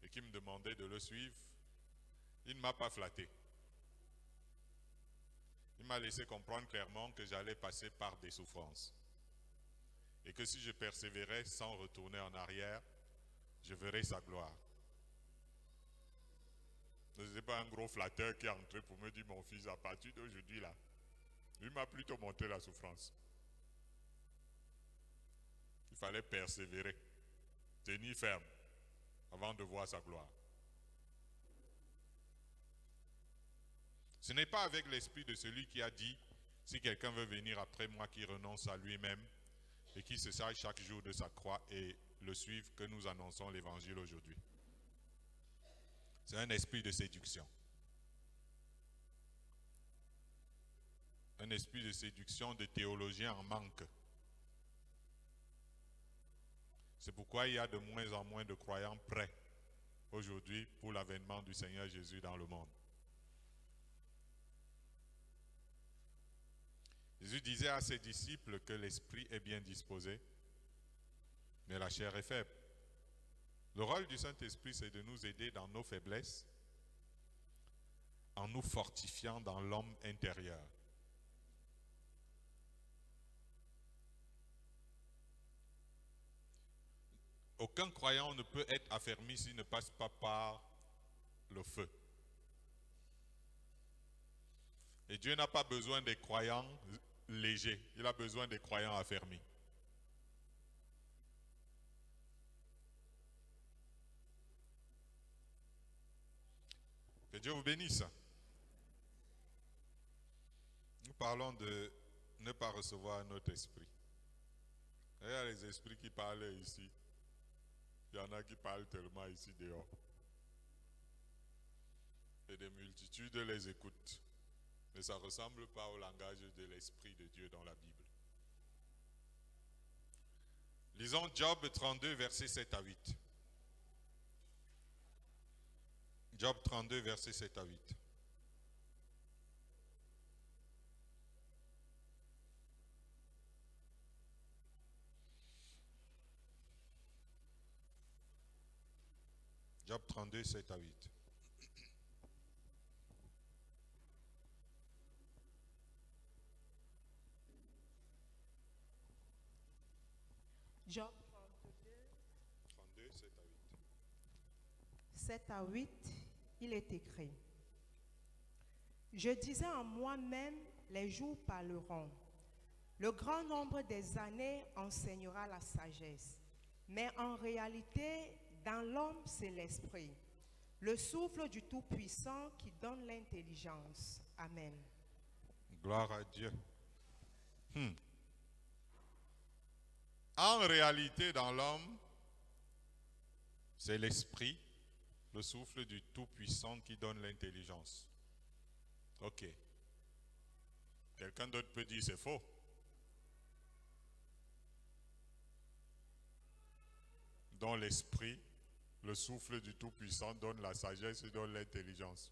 Et qui me demandait de le suivre, il ne m'a pas flatté. Il m'a laissé comprendre clairement que j'allais passer par des souffrances. Et que si je persévérais sans retourner en arrière, je verrais sa gloire. Ce n'est pas un gros flatteur qui est entré pour me dire, mon fils, à partir d'aujourd'hui là, lui m'a plutôt montré la souffrance. Il fallait persévérer, tenir ferme, avant de voir sa gloire. Ce n'est pas avec l'esprit de celui qui a dit, si quelqu'un veut venir après moi, qui renonce à lui-même et qui se charge chaque jour de sa croix et le suive, que nous annonçons l'évangile aujourd'hui. C'est un esprit de séduction. Un esprit de séduction de théologiens en manque. C'est pourquoi il y a de moins en moins de croyants prêts aujourd'hui pour l'avènement du Seigneur Jésus dans le monde. Jésus disait à ses disciples que l'esprit est bien disposé, mais la chair est faible. Le rôle du Saint-Esprit, c'est de nous aider dans nos faiblesses, en nous fortifiant dans l'homme intérieur. Aucun croyant ne peut être affermi s'il ne passe pas par le feu. Et Dieu n'a pas besoin des croyants légers, il a besoin des croyants affermis. Que Dieu vous bénisse. Nous parlons de ne pas recevoir un autre esprit. Il y a les esprits qui parlent ici. Il y en a qui parlent tellement ici dehors. Et des multitudes les écoutent. Mais ça ne ressemble pas au langage de l'Esprit de Dieu dans la Bible. Lisons Job 32, versets 7 à 8. Job 32, versets 7 à 8. Job 32, 7 à 8. Job 32, 7 à 8. 7 à 8, il est écrit: Je disais en moi-même, les jours parleront. Le grand nombre des années enseignera la sagesse. Mais en réalité, dans l'homme, c'est l'esprit, le souffle du Tout-Puissant qui donne l'intelligence. Amen. Gloire à Dieu. En réalité, dans l'homme, c'est l'esprit, le souffle du Tout-Puissant qui donne l'intelligence. Ok. Quelqu'un d'autre peut dire c'est faux. Dans l'esprit, le souffle du Tout-Puissant donne la sagesse et donne l'intelligence.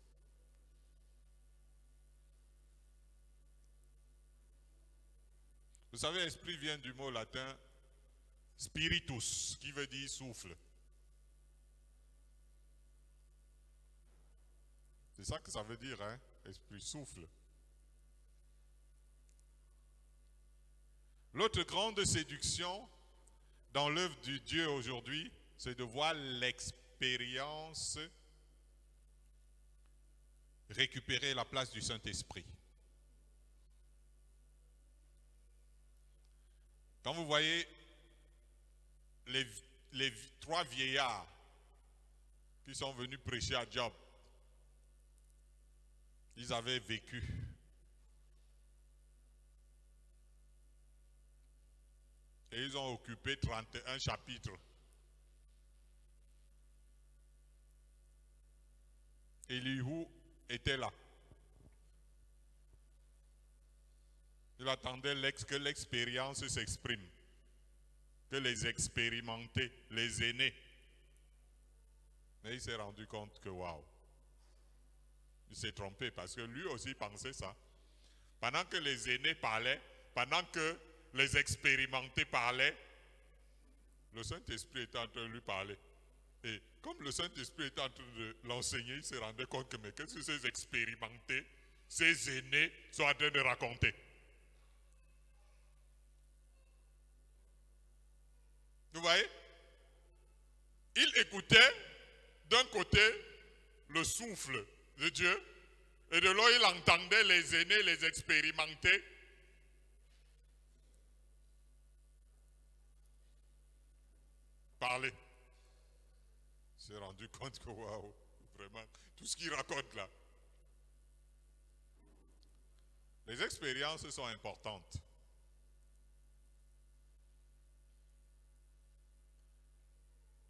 Vous savez, esprit vient du mot latin spiritus, qui veut dire souffle. C'est ça que ça veut dire, hein? Esprit, souffle. L'autre grande séduction dans l'œuvre du Dieu aujourd'hui, c'est de voir l'expérience récupérer la place du Saint-Esprit. Quand vous voyez les trois vieillards qui sont venus prêcher à Job, ils avaient vécu. Et ils ont occupé 31 chapitres. Elihu était là. Il attendait que l'expérience s'exprime. Que les expérimentés, les aînés. Mais il s'est rendu compte que waouh. Il s'est trompé parce que lui aussi pensait ça. Pendant que les aînés parlaient, pendant que les expérimentés parlaient, le Saint-Esprit était en train de lui parler. Et comme le Saint-Esprit était en train de l'enseigner, il se rendait compte que mais qu'est-ce que ces expérimentés, ces aînés sont en train de raconter. Vous voyez? Il écoutait d'un côté le souffle de Dieu et de l'autre il entendait les aînés, les expérimentés parler. Il s'est rendu compte que waouh, vraiment, tout ce qu'il raconte là. Les expériences sont importantes.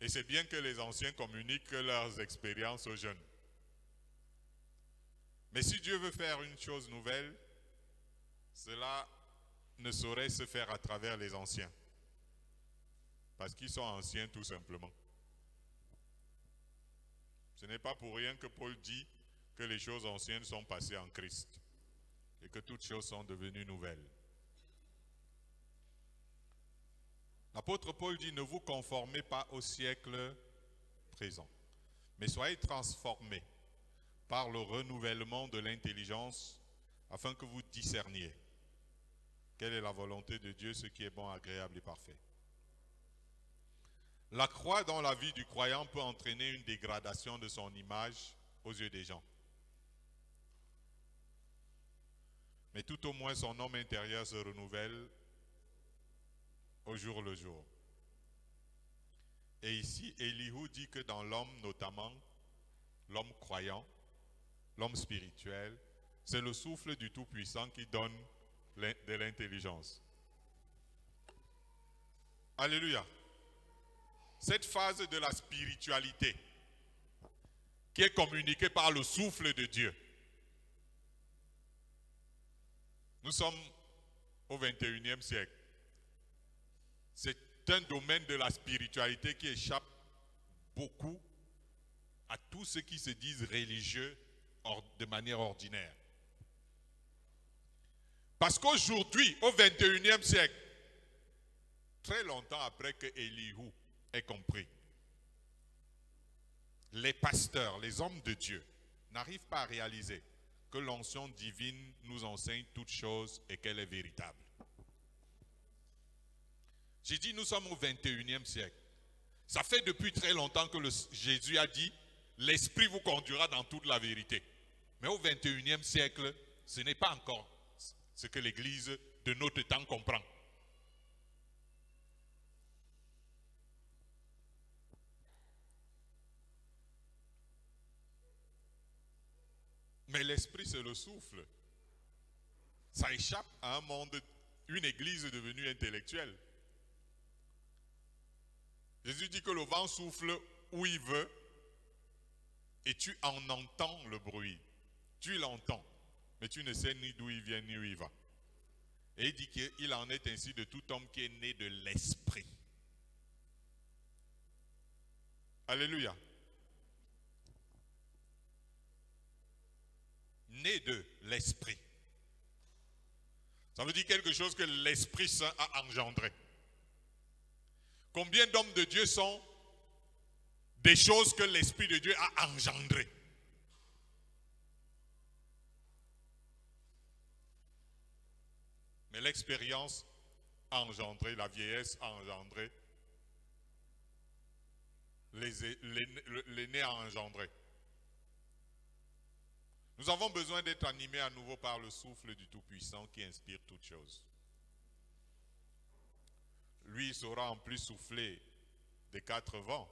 Et c'est bien que les anciens communiquent leurs expériences aux jeunes. Mais si Dieu veut faire une chose nouvelle, cela ne saurait se faire à travers les anciens. Parce qu'ils sont anciens tout simplement. Ce n'est pas pour rien que Paul dit que les choses anciennes sont passées en Christ et que toutes choses sont devenues nouvelles. L'apôtre Paul dit, ne vous conformez pas au siècle présent, mais soyez transformés par le renouvellement de l'intelligence afin que vous discerniez quelle est la volonté de Dieu, ce qui est bon, agréable et parfait. La croix dans la vie du croyant peut entraîner une dégradation de son image aux yeux des gens. Mais tout au moins son homme intérieur se renouvelle au jour le jour. Et ici, Elihu dit que dans l'homme, notamment, l'homme croyant, l'homme spirituel, c'est le souffle du Tout-Puissant qui donne de l'intelligence. Alléluia. Cette phase de la spiritualité qui est communiquée par le souffle de Dieu Nous sommes au 21e siècle. C'est un domaine de la spiritualité qui échappe beaucoup à tous ceux qui se disent religieux de manière ordinaire. Parce qu'aujourd'hui, au 21e siècle, très longtemps après que Elihu ait compris, les pasteurs, les hommes de Dieu, n'arrivent pas à réaliser que l'onction divine nous enseigne toutes choses et qu'elle est véritable. J'ai dit, nous sommes au 21e siècle. Ça fait depuis très longtemps que Jésus a dit, l'Esprit vous conduira dans toute la vérité. Mais au 21e siècle, ce n'est pas encore ce que l'Église de notre temps comprend. Mais l'Esprit, c'est le souffle. Ça échappe à un monde, une Église devenue intellectuelle. Jésus dit que le vent souffle où il veut et tu en entends le bruit. Tu l'entends, mais tu ne sais ni d'où il vient ni où il va. Et il dit qu'il en est ainsi de tout homme qui est né de l'Esprit. Alléluia. Né de l'Esprit. Ça veut dire quelque chose que l'Esprit Saint a engendré. Combien d'hommes de Dieu sont des choses que l'Esprit de Dieu a engendrées? Mais l'expérience a engendré, la vieillesse a engendré, l'aîné a engendré. Nous avons besoin d'être animés à nouveau par le souffle du Tout-Puissant qui inspire toutes choses. Lui saura en plus souffler des quatre vents,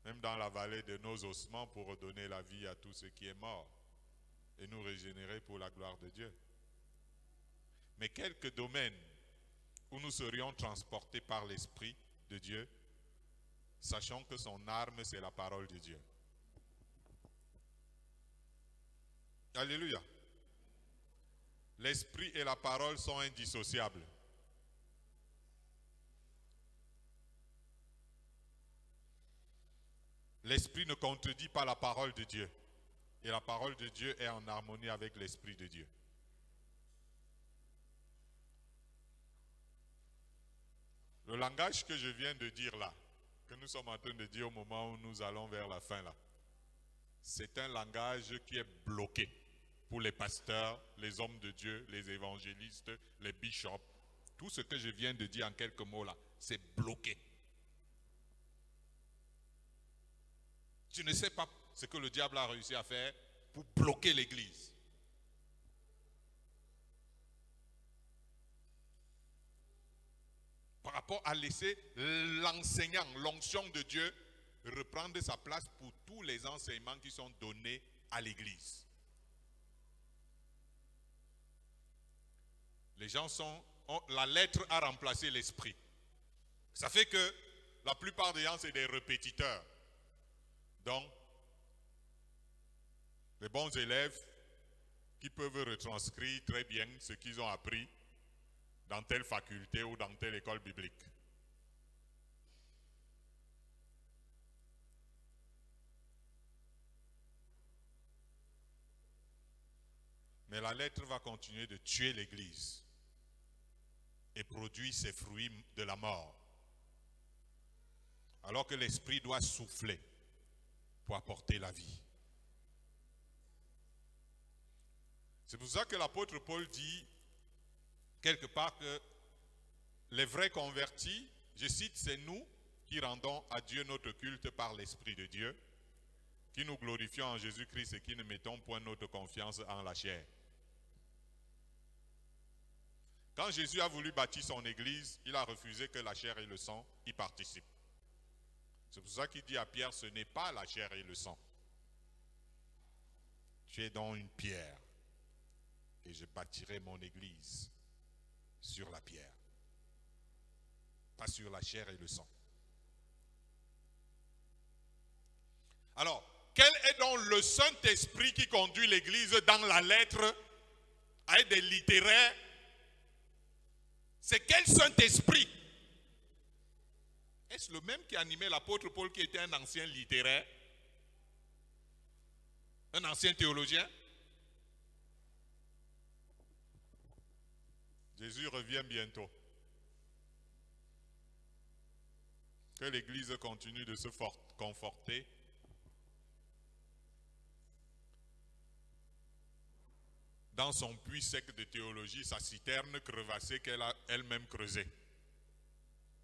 même dans la vallée de nos ossements, pour redonner la vie à tout ce qui est mort et nous régénérer pour la gloire de Dieu. Mais quelques domaines où nous serions transportés par l'Esprit de Dieu, sachant que son arme, c'est la parole de Dieu. Alléluia. L'Esprit et la parole sont indissociables. L'Esprit ne contredit pas la parole de Dieu. Et la parole de Dieu est en harmonie avec l'Esprit de Dieu. Le langage que je viens de dire là, que nous sommes en train de dire au moment où nous allons vers la fin là, c'est un langage qui est bloqué pour les pasteurs, les hommes de Dieu, les évangélistes, les bishops. Tout ce que je viens de dire en quelques mots là, c'est bloqué. Tu ne sais pas ce que le diable a réussi à faire pour bloquer l'Église. Par rapport à laisser l'enseignant, l'onction de Dieu, reprendre sa place pour tous les enseignements qui sont donnés à l'Église. Les gens la lettre a remplacé l'esprit. Ça fait que la plupart des gens, c'est des répétiteurs. Donc, les bons élèves qui peuvent retranscrire très bien ce qu'ils ont appris dans telle faculté ou dans telle école biblique. Mais la lettre va continuer de tuer l'Église et produire ses fruits de la mort. Alors que l'Esprit doit souffler pour apporter la vie. C'est pour ça que l'apôtre Paul dit quelque part que les vrais convertis, je cite, c'est nous qui rendons à Dieu notre culte par l'Esprit de Dieu, qui nous glorifions en Jésus-Christ et qui ne mettons point notre confiance en la chair. Quand Jésus a voulu bâtir son église, il a refusé que la chair et le sang y participent. C'est pour ça qu'il dit à Pierre, ce n'est pas la chair et le sang. Tu es donc une pierre et je bâtirai mon église sur la pierre, pas sur la chair et le sang. Alors, quel est donc le Saint-Esprit qui conduit l'église dans la lettre? à être des littéraires, c'est quel Saint-Esprit? Est-ce le même qui animait l'apôtre Paul qui était un ancien littéraire? Un ancien théologien? Jésus revient bientôt. Que l'Église continue de se conforter. Dans son puits sec de théologie, sa citerne crevassée qu'elle a elle-même creusée.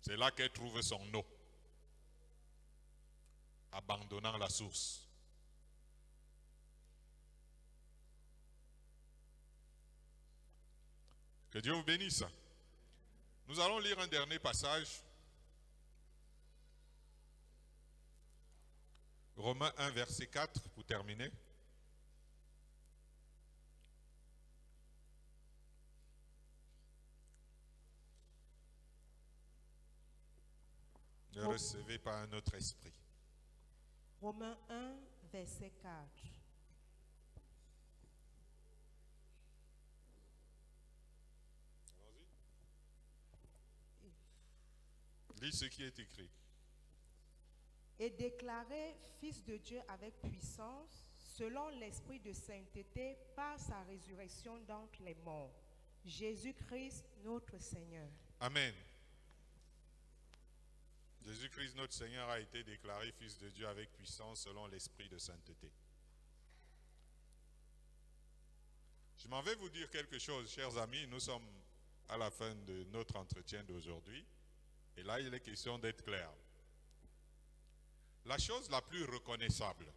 C'est là qu'elle trouve son eau, abandonnant la source. Que Dieu vous bénisse. Nous allons lire un dernier passage. Romains 1, verset 4, pour terminer. Ne recevez pas un autre esprit. Romains 1, verset 4. Lis ce qui est écrit. Et déclaré fils de Dieu avec puissance, selon l'esprit de sainteté, par sa résurrection d'entre les morts. Jésus-Christ, notre Seigneur. Amen. Jésus-Christ, notre Seigneur, a été déclaré fils de Dieu avec puissance selon l'esprit de sainteté. Je m'en vais vous dire quelque chose, chers amis. Nous sommes à la fin de notre entretien d'aujourd'hui. Et là, il est question d'être clair. La chose la plus reconnaissable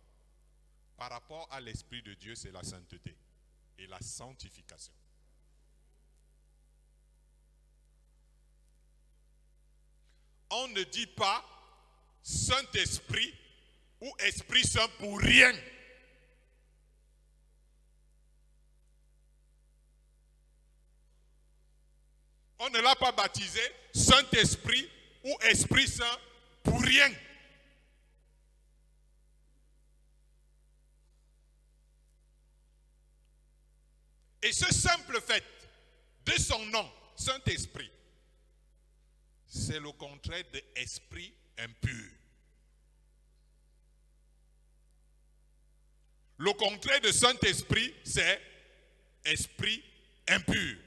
par rapport à l'Esprit de Dieu, c'est la sainteté et la sanctification. On ne dit pas Saint-Esprit ou Esprit Saint pour rien. On ne l'a pas baptisé Saint-Esprit ou Esprit Saint pour rien. Et ce simple fait de son nom, Saint-Esprit, c'est le contraire de esprit impur. Le contraire de Saint-Esprit, c'est esprit impur.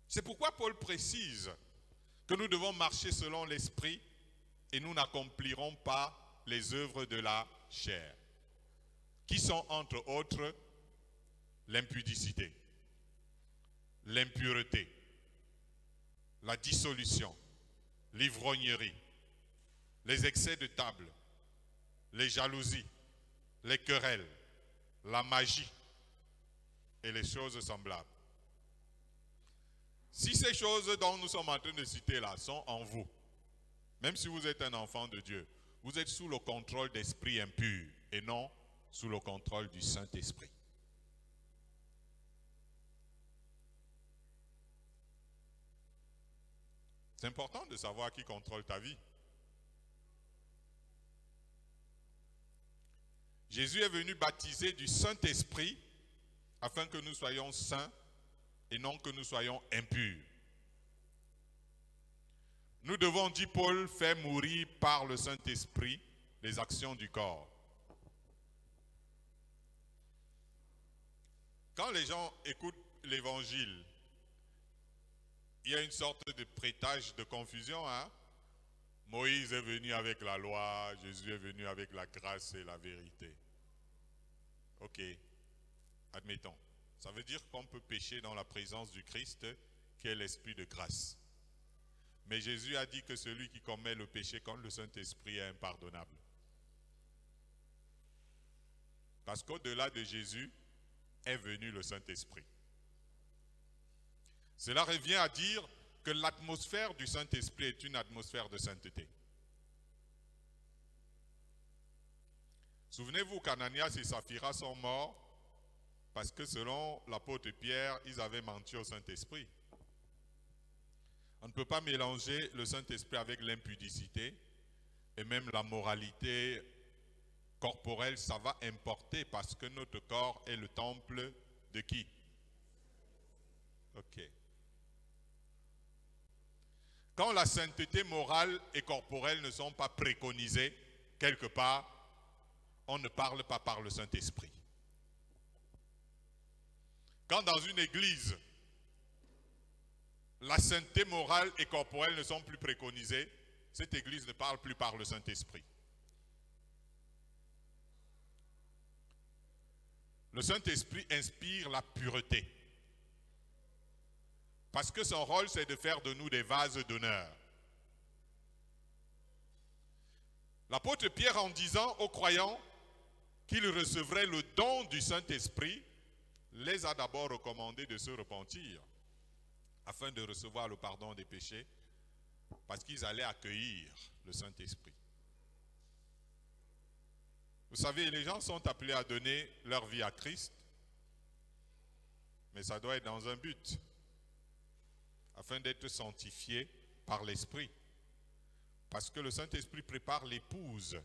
C'est pourquoi Paul précise que nous devons marcher selon l'esprit et nous n'accomplirons pas les œuvres de la chair, qui sont entre autres l'impudicité, l'impureté, la dissolution, l'ivrognerie, les excès de table, les jalousies, les querelles, la magie et les choses semblables. Si ces choses dont nous sommes en train de citer là sont en vous, même si vous êtes un enfant de Dieu, vous êtes sous le contrôle d'esprits impurs et non sous le contrôle du Saint-Esprit. C'est important de savoir qui contrôle ta vie. Jésus est venu baptiser du Saint-Esprit afin que nous soyons saints et non que nous soyons impurs. Nous devons, dit Paul, faire mourir par le Saint-Esprit les actions du corps. Quand les gens écoutent l'évangile, il y a une sorte de prêtage de confusion. Moïse est venu avec la loi, Jésus est venu avec la grâce et la vérité. Ok, admettons. Ça veut dire qu'on peut pécher dans la présence du Christ, qui est l'esprit de grâce. Mais Jésus a dit que celui qui commet le péché contre le Saint-Esprit est impardonnable. Parce qu'au-delà de Jésus est venu le Saint-Esprit. Cela revient à dire que l'atmosphère du Saint-Esprit est une atmosphère de sainteté. Souvenez-vous qu'Ananias et Saphira sont morts parce que selon l'apôtre Pierre, ils avaient menti au Saint-Esprit. On ne peut pas mélanger le Saint-Esprit avec l'impudicité et même la moralité corporel, ça va importer parce que notre corps est le temple de qui? Ok. Quand la sainteté morale et corporelle ne sont pas préconisées, quelque part, on ne parle pas par le Saint-Esprit. Quand dans une église, la sainteté morale et corporelle ne sont plus préconisées, cette église ne parle plus par le Saint-Esprit. Le Saint-Esprit inspire la pureté. Parce que son rôle, c'est de faire de nous des vases d'honneur. L'apôtre Pierre, en disant aux croyants qu'ils recevraient le don du Saint-Esprit, les a d'abord recommandé de se repentir afin de recevoir le pardon des péchés, parce qu'ils allaient accueillir le Saint-Esprit. Vous savez, les gens sont appelés à donner leur vie à Christ, mais ça doit être dans un but, afin d'être sanctifiés par l'Esprit. Parce que le Saint-Esprit prépare l'épouse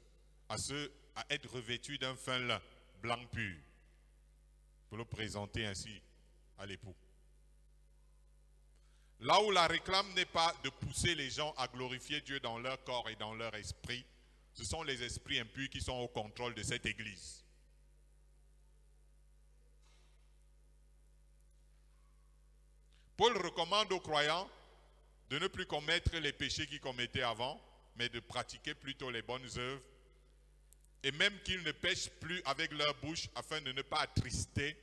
à être revêtue d'un fin lin blanc pur, pour le présenter ainsi à l'époux. Là où la réclame n'est pas de pousser les gens à glorifier Dieu dans leur corps et dans leur esprit, ce sont les esprits impurs qui sont au contrôle de cette église. Paul recommande aux croyants de ne plus commettre les péchés qu'ils commettaient avant, mais de pratiquer plutôt les bonnes œuvres, et même qu'ils ne pêchent plus avec leur bouche afin de ne pas attrister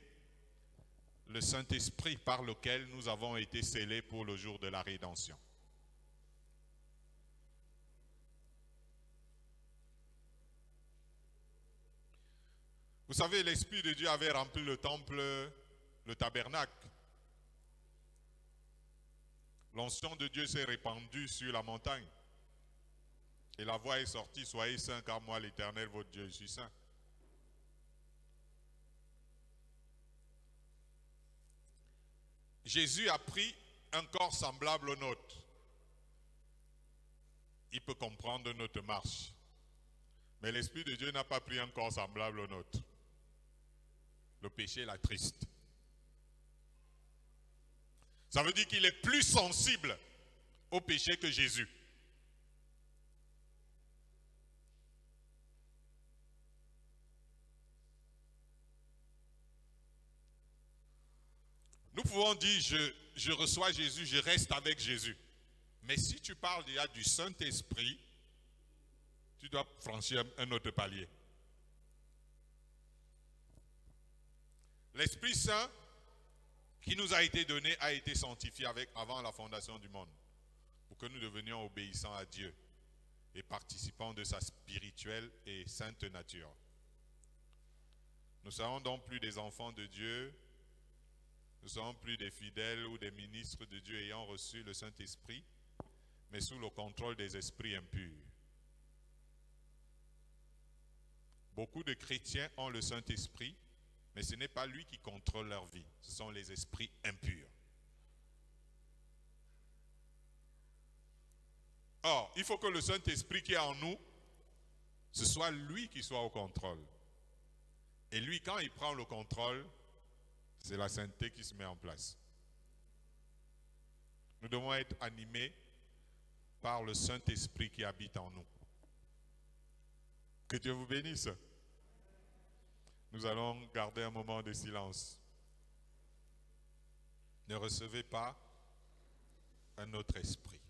le Saint-Esprit par lequel nous avons été scellés pour le jour de la rédemption. Vous savez, l'Esprit de Dieu avait rempli le temple, le tabernacle. L'onction de Dieu s'est répandue sur la montagne. Et la voix est sortie, soyez saints car moi l'Éternel votre Dieu, je suis saint. Jésus a pris un corps semblable au nôtre. Il peut comprendre notre marche. Mais l'Esprit de Dieu n'a pas pris un corps semblable au nôtre. Le péché l'attriste. Ça veut dire qu'il est plus sensible au péché que Jésus. Nous pouvons dire, je reçois Jésus, je reste avec Jésus. Mais si tu parles déjà du Saint-Esprit, tu dois franchir un autre palier. L'Esprit Saint qui nous a été donné a été sanctifié avant la fondation du monde, pour que nous devenions obéissants à Dieu et participants de sa spirituelle et sainte nature. Nous ne serons donc plus des enfants de Dieu, nous ne serons plus des fidèles ou des ministres de Dieu ayant reçu le Saint-Esprit, mais sous le contrôle des esprits impurs. Beaucoup de chrétiens ont le Saint-Esprit, mais ce n'est pas lui qui contrôle leur vie, ce sont les esprits impurs. Or, il faut que le Saint-Esprit qui est en nous, ce soit lui qui soit au contrôle. Et lui, quand il prend le contrôle, c'est la sainteté qui se met en place. Nous devons être animés par le Saint-Esprit qui habite en nous. Que Dieu vous bénisse. Nous allons garder un moment de silence. Ne recevez pas un autre esprit.